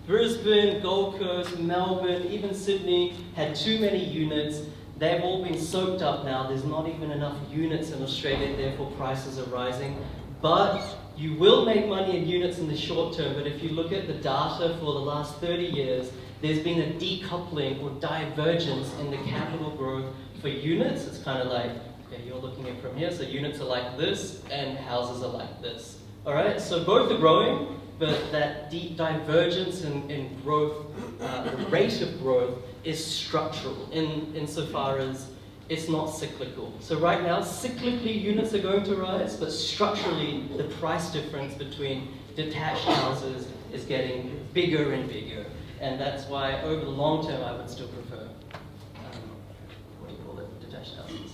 [SPEAKER 1] Brisbane, Gold Coast, Melbourne, even Sydney had too many units. They've all been soaked up now. There's not even enough units in Australia, therefore prices are rising. But you will make money in units in the short term, but if you look at the data for the last 30 years, there's been a decoupling or divergence in the capital growth for units. It's kind of like, okay, you're looking at from here, so units are like this, and houses are like this. All right, so both are growing, but that divergence in growth, the rate of growth, is structural insofar as it's not cyclical. So right now, cyclically, units are going to rise, but structurally, the price difference between detached houses is getting bigger and bigger. And that's why, over the long term, I would still prefer, detached houses.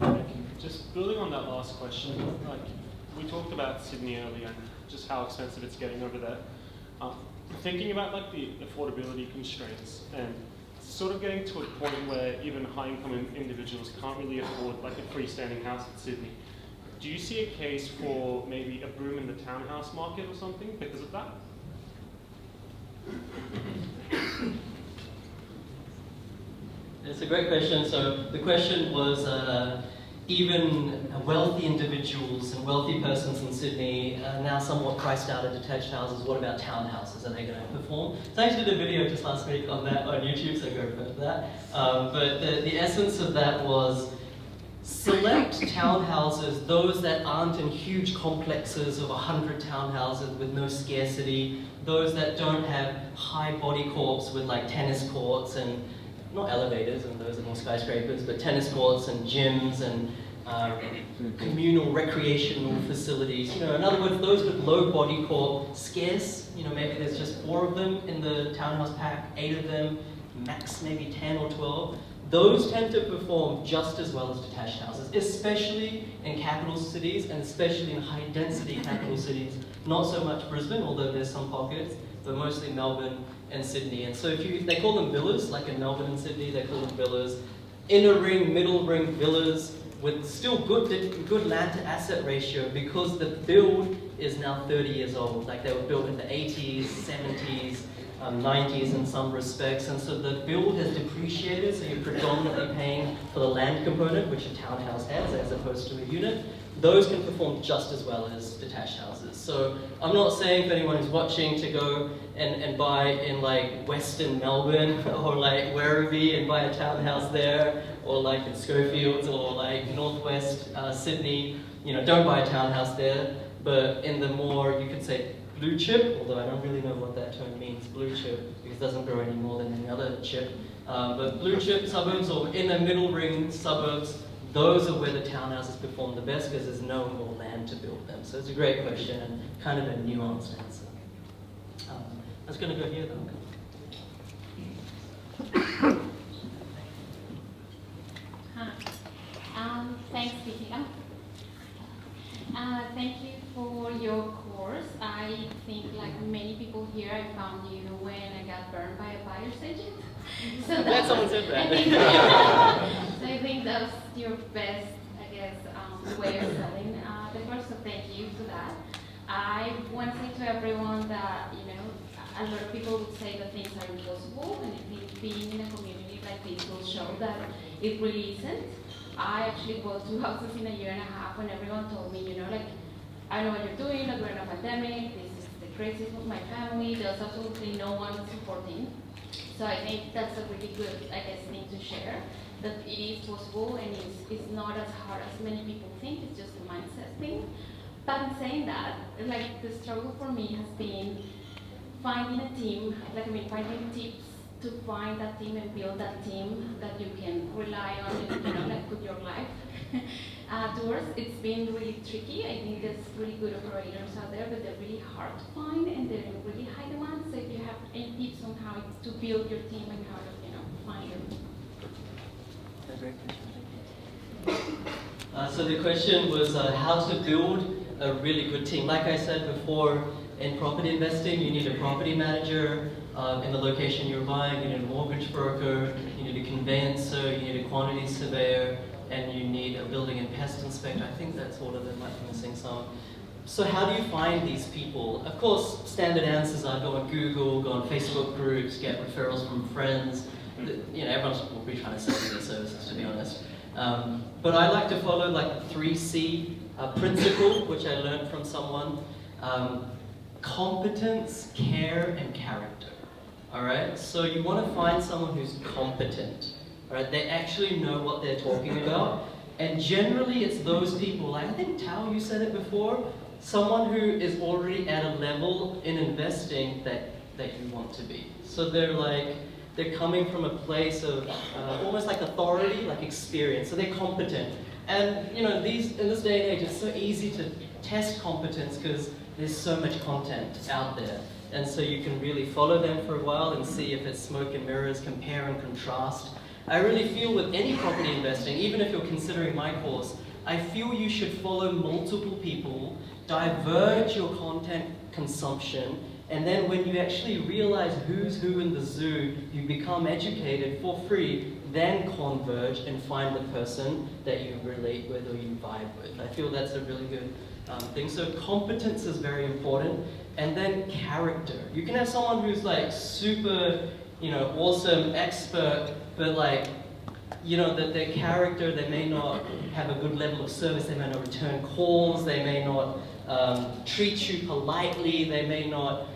[SPEAKER 1] Thank you.
[SPEAKER 12] Just building on that last question, like we talked about Sydney earlier and just how expensive it's getting over there. Thinking about like the affordability constraints and sort of getting to a point where even high-income individuals can't really afford like a freestanding house in Sydney. Do you see a case for maybe a boom in the townhouse market or something because of that?
[SPEAKER 1] It's a great question. So the question was, even wealthy individuals and wealthy persons in Sydney are now somewhat priced out of detached houses. What about townhouses? Are they going to perform? So I actually did a video just last week on that on YouTube, so go for that. But the essence of that was select townhouses, those that aren't in huge complexes of 100 townhouses with no scarcity, those that don't have high body corps with like tennis courts and not elevators, and those are more skyscrapers, but tennis courts and gyms and communal recreational facilities. In other words, those with low body corp, scarce. Maybe there's just 4 of them in the townhouse pack, 8 of them, max maybe 10 or 12. Those tend to perform just as well as detached houses, especially in capital cities and especially in high-density capital cities. Not so much Brisbane, although there's some pockets, but mostly Melbourne and Sydney. And so they call them villas, like in Melbourne and Sydney, they call them villas. Inner ring, middle ring villas with still good land to asset ratio because the build is now 30 years old. Like they were built in the 80s, 70s, 90s in some respects. And so the build has depreciated, so you're predominantly paying for the land component, which a townhouse has, as opposed to a unit. Those can perform just as well as detached houses. So I'm not saying for anyone who's watching to go and buy in like Western Melbourne or like Werribee and buy a townhouse there, or like in Schofields or like Northwest Sydney. Don't buy a townhouse there. But in the more, you could say, blue chip, although I don't really know what that term means, blue chip, because it doesn't grow any more than any other chip. But blue chip suburbs or inner middle ring suburbs, those are where the townhouses perform the best because there's no more land to build them. So it's a great question and kind of a nuanced answer. I was going to go here though.
[SPEAKER 11] Hi. Thanks, Vicky. Thank you for your course. I think, like many people here, I found you when I got burned by a buyer's agent. So
[SPEAKER 1] I'm glad someone said that.
[SPEAKER 11] So I think that's your best, I guess, way of selling the course. So thank you for that. I want to say to everyone that, you know, a lot of people would say that things are impossible, and I think being in a community like this will show that it really isn't. I actually bought 2 houses in a year and a half when everyone told me, you know, like, I know what you're doing, like we're in a pandemic, this is the crisis with my family, there's absolutely no one supporting. So I think that's a really good, I guess, thing to share, that it is possible and it's not as hard as many people think, it's just a mindset thing. But in saying that, like the struggle for me has been finding a team, finding tips to find that team and build that team that you can rely on and, you know, like put your life towards. It's been really tricky. I think there's really good operators out there, but they're really hard to find and they're in really high demand. So if you have any tips on how to build your team and how to, you know, find them.
[SPEAKER 1] So the question was how to build a really good team. Like I said before, in property investing, you need a property manager in the location you're buying, you need a mortgage broker, you need a conveyancer, you need a quantity surveyor, and you need a building and pest inspector. I think that's all of them, might be missing some. So how do you find these people? Of course, standard answers are go on Google, go on Facebook groups, get referrals from friends. You know, everyone's will be trying to sell you their services, to be honest. But I like to follow like the 3C principle, which I learned from someone. Competence, care, and character. All right, so you want to find someone who's competent. All right, they actually know what they're talking about, and generally it's those people. Like I think Tao, you said it before. Someone who is already at a level in investing that you want to be. So they're coming from a place of almost like authority, like experience. So they're competent, and you know in this day and age, it's so easy to test competence because there's so much content out there. And so you can really follow them for a while and see if it's smoke and mirrors, compare and contrast. I really feel with any property investing, even if you're considering my course, I feel you should follow multiple people, diverge your content consumption, and then when you actually realize who's who in the zoo, you become educated for free, then converge and find the person that you relate with or you vibe with. I feel that's a really good thing. So competence is very important. And then character. You can have someone who's like super, you know, awesome, expert, but like, you know, that their character, they may not have a good level of service, they may not return calls, they may not treat you politely, they may not,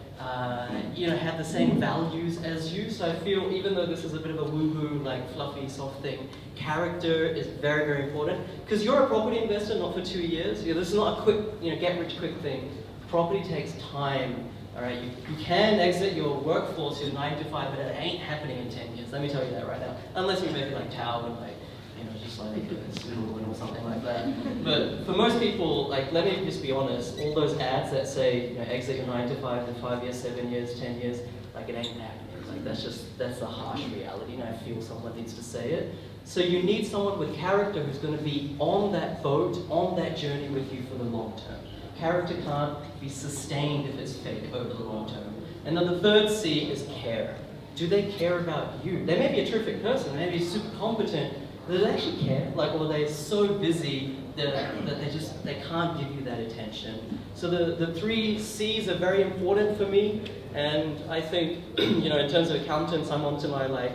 [SPEAKER 1] you know, have the same values as you. So I feel, even though this is a bit of a woo-woo, like fluffy, soft thing, character is very, very important. Because you're a property investor, not for 2 years. You know, this is not a quick, you know, get-rich-quick thing. Property takes time, all right? You can exit your workforce, your 9 to 5, but it ain't happening in 10 years. Let me tell you that right now. Unless you maybe like Tao and like, you know, just like Zoom or something like that. But for most people, like, let me just be honest, all those ads that say, you know, exit your 9 to 5 in 5 years, 7 years, 10 years, like it ain't happening. Like that's the harsh reality, and I feel someone needs to say it. So you need someone with character who's going to be on that boat, on that journey with you for the long term. Character can't be sustained if it's fake over the long term. And then the third C is care. Do they care about you? They may be a terrific person, they may be super competent, but do they actually care? Like, or are they so busy that they can't give you that attention? So the 3 C's are very important for me, and I think, you know, in terms of accountants, I'm onto my like,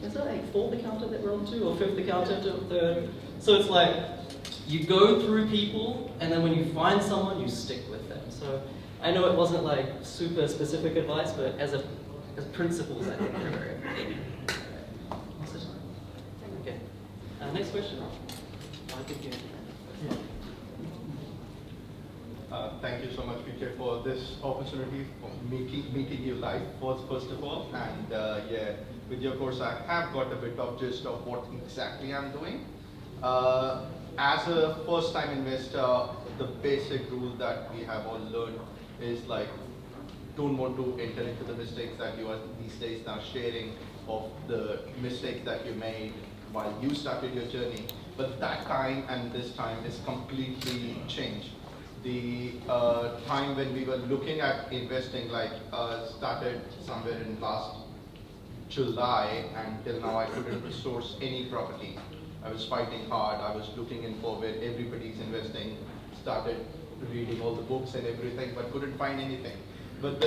[SPEAKER 1] is that like 4th accountant that we're on to, or 5th accountant, or 3rd? So it's like, you go through people, and then when you find someone, you stick with them. So I know it wasn't like super specific advice, but as principles, I think they're very important. What's the time? Okay. Next question. I think you.
[SPEAKER 13] Thank you so much, Peter, for this opportunity for meeting you live, first of all. And yeah, with your course, I have got a bit of gist of what exactly I'm doing. as a first-time investor, the basic rule that we have all learned is like, don't want to enter into the mistakes that you are these days now sharing of the mistakes that you made while you started your journey. But that time and this time is completely changed. The time when we were looking at investing, like started somewhere in last July, and till now I couldn't source any property. I was fighting hard, I was looking in for where everybody's investing, started reading all the books and everything, but couldn't find anything. But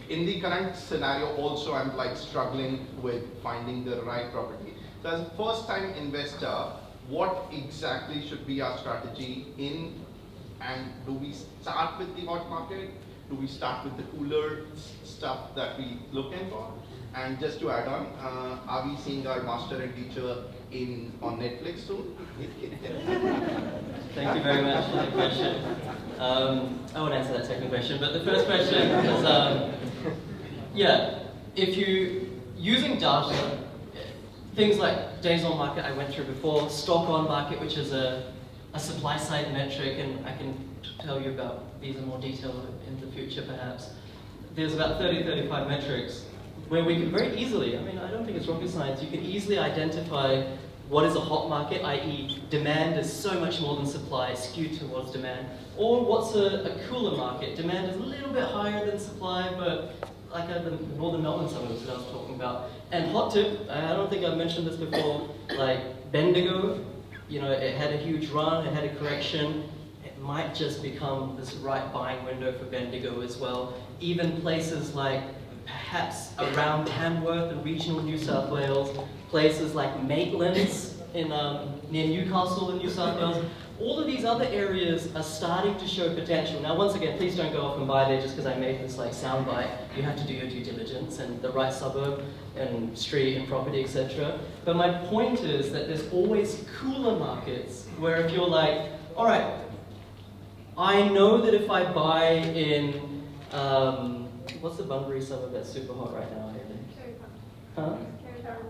[SPEAKER 13] in the current scenario also, I'm like struggling with finding the right property. So as a first-time investor, what exactly should be our strategy in, and do we start with the hot market? Do we start with the cooler stuff that we looking for? And just to add on, are we seeing our master and teacher on Netflix soon?
[SPEAKER 1] Thank you very much for the question. I won't answer that second question, but the first question is, yeah, if you're using data, things like days on market I went through before, stock on market, which is a supply side metric, and I can tell you about these in more detail in the future perhaps. There's about 35 metrics where we can very easily, I mean, I don't think it's rocket science, you can easily identify what is a hot market, i.e. demand is so much more than supply, skewed towards demand, or what's a cooler market. Demand is a little bit higher than supply, but like the Northern Melbourne suburbs that I was talking about. And hot tip, I don't think I've mentioned this before, like Bendigo, you know, it had a huge run, it had a correction. It might just become this right buying window for Bendigo as well. Even places like perhaps around Tamworth and regional New South Wales, places like Maitland's in, near Newcastle in New South Wales, all of these other areas are starting to show potential. Now, once again, please don't go off and buy there just because I made this like soundbite. You have to do your due diligence and the right suburb and street and property, etc. But my point is that there's always cooler markets where if you're like, all right, I know that if I buy in, what's the Bunbury suburb that's super hot right now? Huh?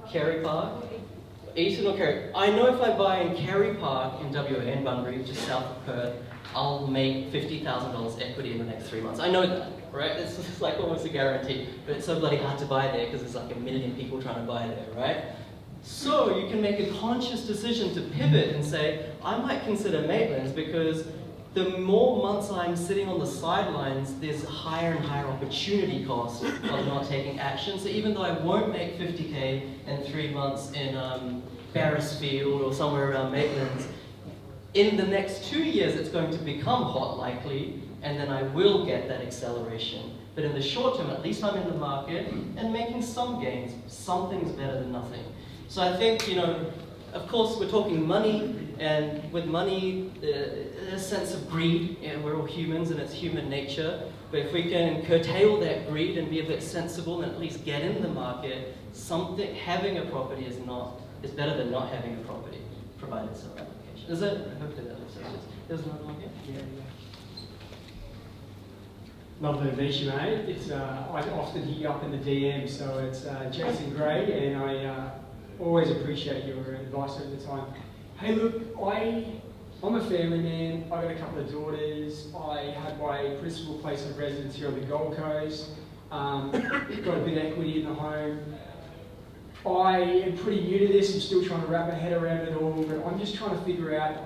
[SPEAKER 1] Carey Park? Eastern or Carey? I know if I buy in Carey Park in WA, in Bunbury, just south of Perth, I'll make $50,000 equity in the next 3 months. I know that, right? It's like almost a guarantee, but it's so bloody hard to buy there because there's like 1 million people trying to buy there, right? So you can make a conscious decision to pivot and say, I might consider Maitland's because the more months I'm sitting on the sidelines, there's higher and higher opportunity cost of not taking action. So even though I won't make 50K in 3 months in Barrisfield or somewhere around Maitland's, in the next 2 years it's going to become hot likely, and then I will get that acceleration. But in the short term, at least I'm in the market and making some gains. Something's better than nothing. So I think, you know, of course we're talking money, and with money, a sense of greed, and we're all humans and it's human nature, but if we can curtail that greed and be a bit sensible and at least get in the market, having a property is better than not having a property, provided it's an application. Is it? Hopefully that makes sense. There's another one here? Yeah.
[SPEAKER 14] Lovely to meet you, mate. It's, I often hit you up in the DM, so it's Jason Gray, and I always appreciate your advice over the time. Hey, look, I'm a family man. I've got a couple of daughters. I had my principal place of residence here on the Gold Coast. Got a bit of equity in the home. I am pretty new to this. I'm still trying to wrap my head around it all, but I'm just trying to figure out,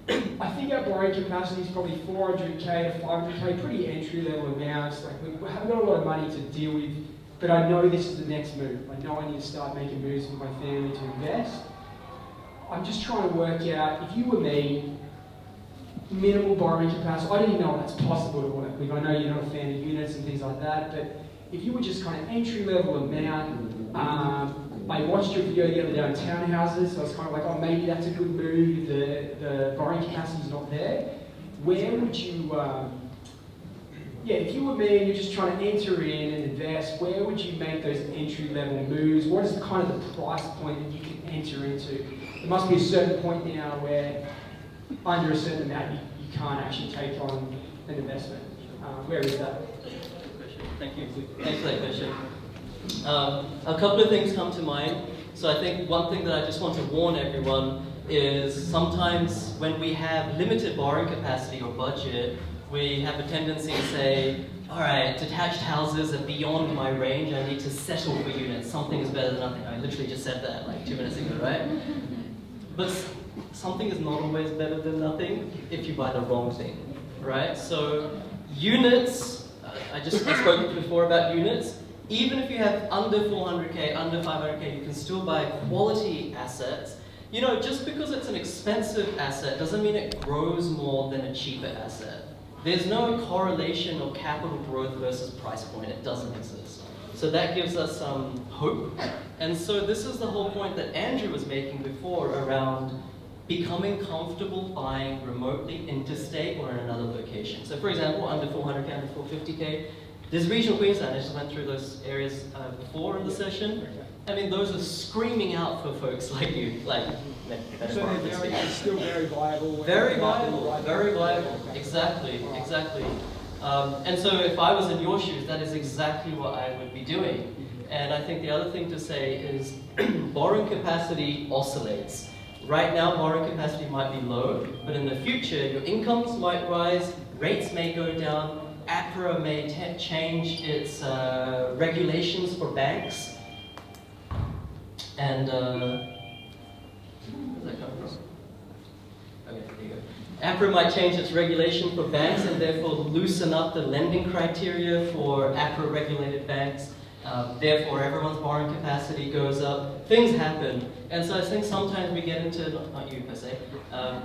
[SPEAKER 14] I think our borrowing capacity is probably 400K to 500K, pretty entry-level amounts. Like we haven't got a lot of money to deal with, but I know this is the next move. I know I need to start making moves with my family to invest. I'm just trying to work out, if you were me, minimal borrowing capacity, I don't even know if that's possible to work with. I know you're not a fan of units and things like that, but if you were just kind of entry-level amount, I watched your video the other day on Townhouses, so I was kind of like, oh, maybe that's a good move, the borrowing capacity is not there. Where would you, if you were me and you're just trying to enter in and invest, where would you make those entry-level moves? What is kind of the price point that you can enter into? There must be a certain point now where under a certain amount you can't actually take on an investment. Where is that?
[SPEAKER 1] Thank you. Thanks for that question. A couple of things come to mind. So I think one thing that I just want to warn everyone is sometimes when we have limited borrowing capacity or budget, we have a tendency to say, all right, detached houses are beyond my range, I need to settle for units. Something is better than nothing. I literally just said that like 2 minutes ago, right? But something is not always better than nothing if you buy the wrong thing, right? So units, I spoke before about units. Even if you have under 400K, under 500K, you can still buy quality assets. You know, just because it's an expensive asset doesn't mean it grows more than a cheaper asset. There's no correlation of capital growth versus price point. It doesn't exist. So that gives us some hope. And so this is the whole point that Andrew was making before around becoming comfortable buying remotely interstate or in another location. So for example, under 400K, under 450K, there's regional Queensland. I just went through those areas before in the session. I mean, those are screaming out for folks like you,
[SPEAKER 14] So they're still very viable.
[SPEAKER 1] Very viable, very viable. Exactly, exactly. And so if I was in your shoes, that is exactly what I would be doing. And I think the other thing to say is borrowing capacity oscillates. Right now, borrowing capacity might be low, but in the future, your incomes might rise, rates may go down, APRA may change its regulations for banks. And, where's that come from? Okay, there you go. APRA might change its regulation for banks and therefore loosen up the lending criteria for APRA-regulated banks. Therefore, everyone's borrowing capacity goes up. Things happen. And so I think sometimes we get into, not you per se,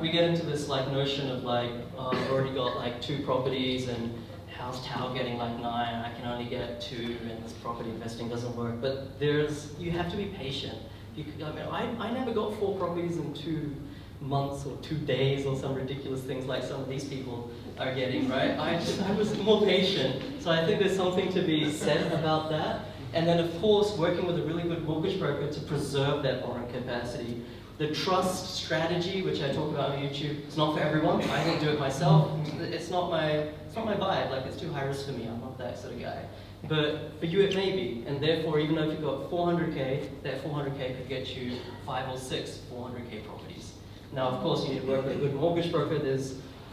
[SPEAKER 1] we get into this like notion of like, oh, I've already got like 2 properties and how's Tao getting like 9, I can only get 2 and this property investing doesn't work. But you have to be patient. I never got 4 properties in 2 months or 2 days or some ridiculous things like some of these people are getting, right? I was more patient. So I think there's something to be said about that. And then of course, working with a really good mortgage broker to preserve that borrowing capacity. The trust strategy, which I talk about on YouTube, it's not for everyone. I didn't do it myself. It's not my vibe. Like, it's too high risk for me. I'm not that sort of guy. But for you, it may be. And therefore, even though if you've got 400K, that 400K could get you 5 or 6 400K properties. Now, of course, you need to work with a good mortgage broker.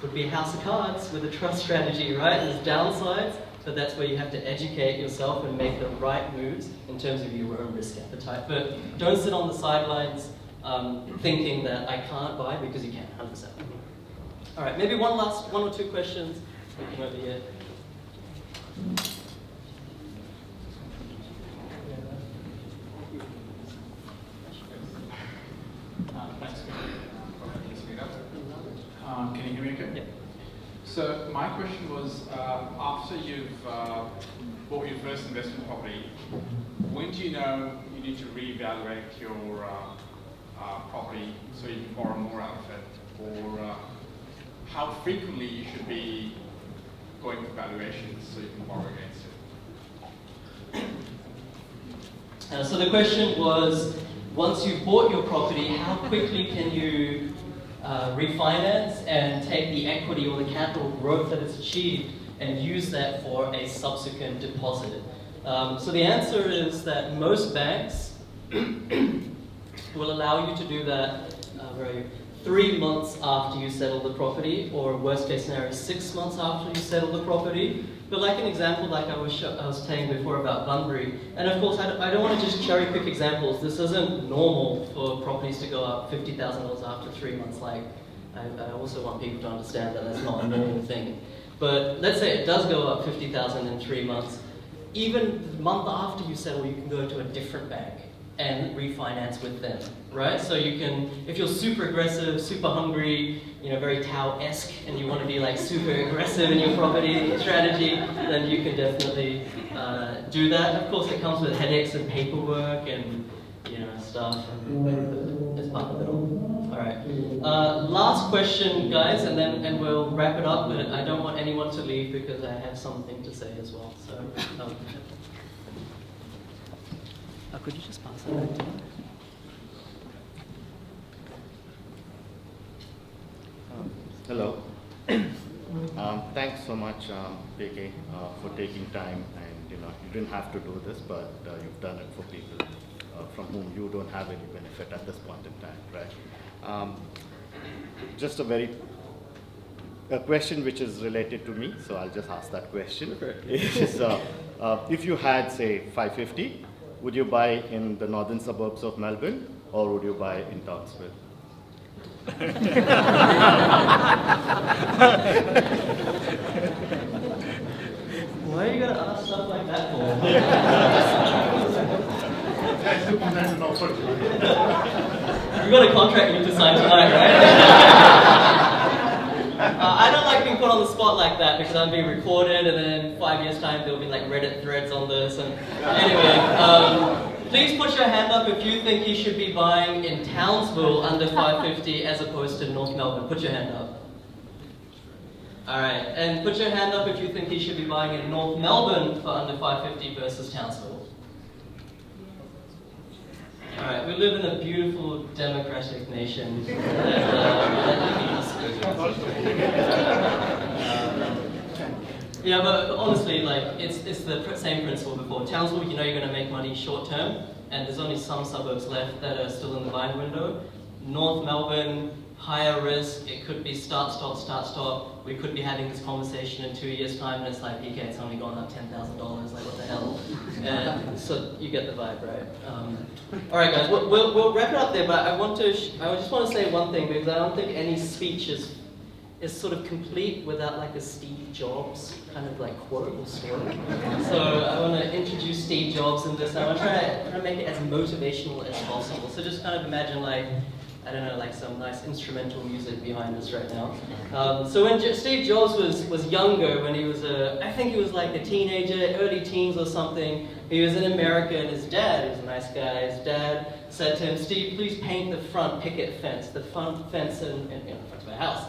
[SPEAKER 1] Could be a house of cards with a trust strategy, right? There's downsides, but that's where you have to educate yourself and make the right moves in terms of your own risk appetite. But don't sit on the sidelines thinking that I can't buy, because you can, 100%. All right, maybe one or two questions. We can over here.
[SPEAKER 15] Can you hear me okay?
[SPEAKER 1] Yeah.
[SPEAKER 15] So my question was, after you've bought your first investment property, when do you know you need to reevaluate your property so you can borrow more out of it? Or how frequently you should be going for valuations so you can borrow against it?
[SPEAKER 1] So the question was, once you've bought your property, how quickly can you refinance and take the equity or the capital growth that it's achieved and use that for a subsequent deposit? So the answer is that most banks will allow you to do that 3 months after you settle the property, or worst case scenario, 6 months after you settle the property. But like an example, like I was saying before about Bunbury, and of course I don't want to just cherry pick examples. This isn't normal for properties to go up $50,000 after 3 months. Like, I also want people to understand that that's not a normal thing. But let's say it does go up $50,000 in 3 months. Even the month after you settle, you can go to a different bank and refinance with them, right? So you can, if you're super aggressive, super hungry, very Tao-esque, and you want to be like super aggressive in your property strategy, then you can definitely do that. Of course, it comes with headaches and paperwork and stuff, and it's part of it all. All right. Last question, guys, and we'll wrap it up. But I don't want anyone to leave because I have something to say as well. So. Could you just pass that back to me?
[SPEAKER 16] Hello. Thanks so much, for taking time, and you didn't have to do this, but you've done it for people. from whom you don't have any benefit at this point in time, right? Just a question which is related to me, so I'll just ask that question. Is, if you had, say, 550, would you buy in the northern suburbs of Melbourne, or would you buy in Townsville?
[SPEAKER 1] Why are you going to ask stuff like that for? You got a contract you need to sign tonight, right? I don't like being put on the spot like that because I'm being recorded, and then in 5 years' time there'll be like Reddit threads on this. And anyway, please put your hand up if you think you should be buying in Townsville under 550 as opposed to North Melbourne. Put your hand up. Alright, and put your hand up if you think you should be buying in North Melbourne for under 550 versus Townsville. Alright, we live in a beautiful democratic nation. Yeah, but honestly, like, it's the same principle before. Townsville, you know you're going to make money short term, and there's only some suburbs left that are still in the buying window. North Melbourne, higher risk, it could be start, stop. We could be having this conversation in 2 years' time, and it's like, PK, it's only gone up $10,000, like what the hell? And so you get the vibe, right? Alright guys, we'll wrap it up there, but I just want to say one thing, because I don't think any speech is sort of complete without like a Steve Jobs kind of like quote or story. So I want to introduce Steve Jobs in this. I want to try to make it as motivational as possible. So just kind of imagine like, I don't know, like some nice instrumental music behind us right now. So when Steve Jobs was younger, when he was I think he was like a teenager, early teens or something, he was in America, and his dad, he was a nice guy, his dad said to him, Steve, please paint the front picket fence, the front fence in front of our house.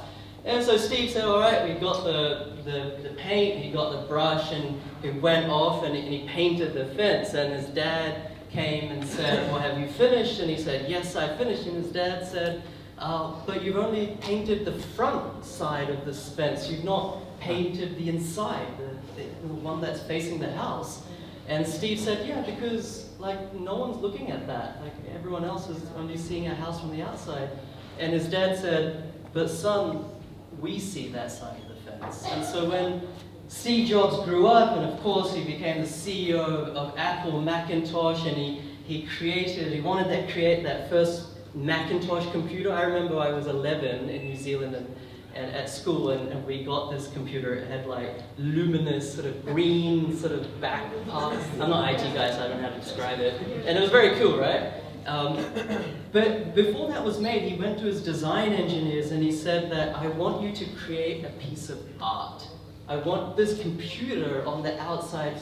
[SPEAKER 1] And so Steve said, all right, we got the paint, he got the brush, and he went off and he painted the fence, and his dad came and said, well, have you finished? And he said, yes, I finished. And his dad said, but you've only painted the front side of this fence. You've not painted the inside, the one that's facing the house. And Steve said, yeah, because like no one's looking at that. Like everyone else is only seeing our house from the outside. And his dad said, but son, we see that side of the fence. And so when Steve Jobs grew up, and of course he became the CEO of Apple, Macintosh, and he wanted to create that first Macintosh computer. I remember I was 11 in New Zealand and at school, and we got this computer. It had like luminous sort of green sort of back parts. I'm not IT guy, so I don't know how to describe it. And it was very cool, right? But before that was made, he went to his design engineers and he said that I want you to create a piece of art. I want this computer on the outside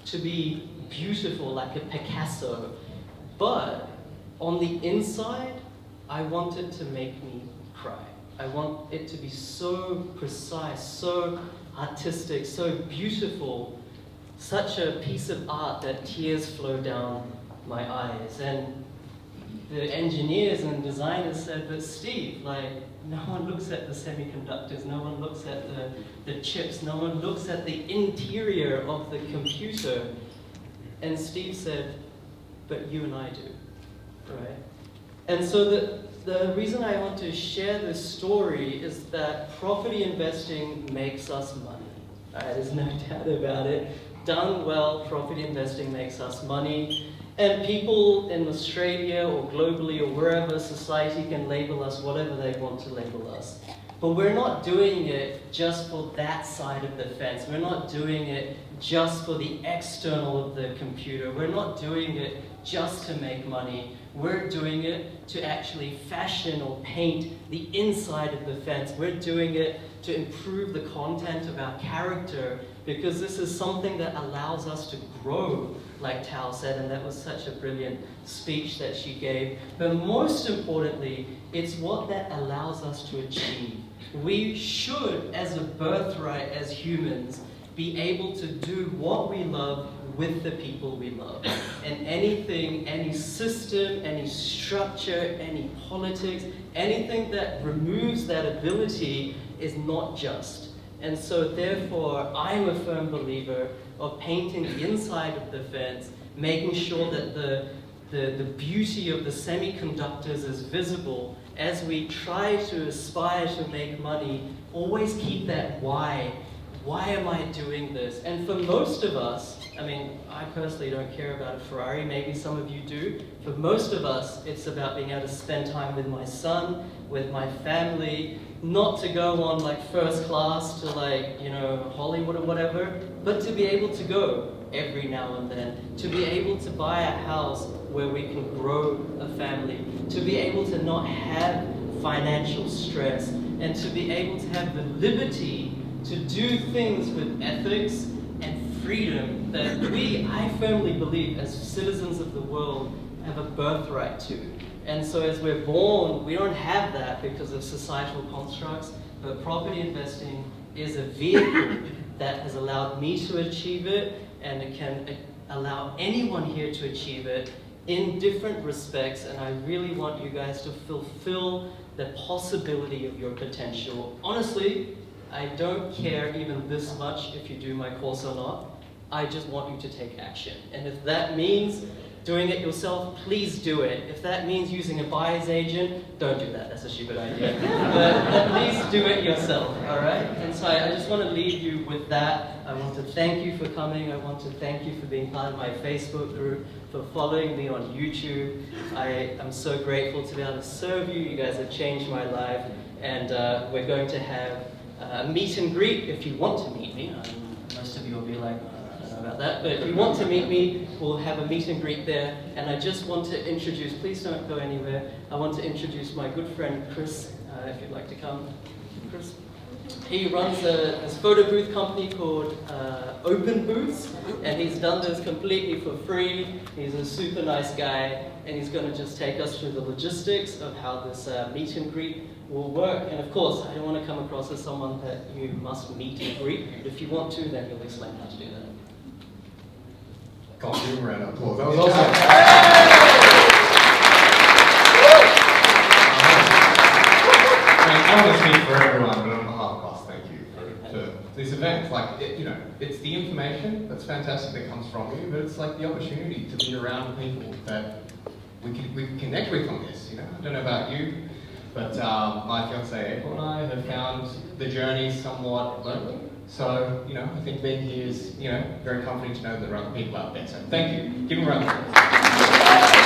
[SPEAKER 1] to be beautiful, like a Picasso. But on the inside, I want it to make me cry. I want it to be so precise, so artistic, so beautiful, such a piece of art that tears flow down my eyes. And the engineers and designers said, but Steve, like, no one looks at the semiconductors, no one looks at the chips, no one looks at the interior of the computer. And Steve said, but you and I do, right? And so the reason I want to share this story is that property investing makes us money. There's no doubt about it. Done well, property investing makes us money. And people in Australia or globally or wherever society can label us whatever they want to label us. But we're not doing it just for that side of the fence. We're not doing it just for the external of the computer. We're not doing it just to make money. We're doing it to actually fashion or paint the inside of the fence. We're doing it to improve the content of our character, because this is something that allows us to grow, like Tao said, and that was such a brilliant speech that she gave. But most importantly, it's what that allows us to achieve. We should, as a birthright, as humans, be able to do what we love with the people we love. And anything, any system, any structure, any politics, anything that removes that ability is not just. And so therefore, I'm a firm believer of painting the inside of the fence, making sure that the the beauty of the semiconductors is visible, as we try to aspire to make money, always keep that why. Why am I doing this? And for most of us, I mean, I personally don't care about a Ferrari, maybe some of you do. For most of us, it's about being able to spend time with my son, with my family, not to go on like first class to like, you know, Hollywood or whatever, but to be able to go every now and then, to be able to buy a house where we can grow a family, to be able to not have financial stress, and to be able to have the liberty to do things with ethics and freedom that I firmly believe, as citizens of the world, have a birthright to. And so as we're born, we don't have that because of societal constructs, but property investing is a vehicle that has allowed me to achieve it, and it can allow anyone here to achieve it in different respects, and I really want you guys to fulfill the possibility of your potential. Honestly, I don't care even this much if you do my course or not. I just want you to take action. And if that means doing it yourself, please do it. If that means using a buyer's agent, don't do that. That's a stupid idea. But at least do it yourself, all right? And so I just want to leave you with that. I want to thank you for coming. I want to thank you for being part of my Facebook group, for following me on YouTube. I am so grateful to be able to serve you. You guys have changed my life. And we're going to have a meet and greet if you want to meet me. Most of you will be like, I don't know about that, but if you want to meet me, we'll have a meet and greet there. And I just want to introduce, please don't go anywhere, I want to introduce my good friend Chris, if you'd like to come. Chris. He runs this photo booth company called Open Booths, and he's done this completely for free. He's a super nice guy, and he's going to just take us through the logistics of how this meet and greet will work. And of course, I don't want to come across as someone that you must meet and greet. If you want to, then he'll explain how to do that.
[SPEAKER 17] Can't give him a round of applause. That was awesome. I want to speak for everyone, but on behalf of us, thank you for this event. Like, it's the information that's fantastic that comes from you, but it's like the opportunity to be around people that we can connect with on this. I don't know about you, but my fiancée April and I have found the journey somewhat lonely. So, I think being here is, very comforting to know that there are other people out there. So thank you. Give them a round of applause.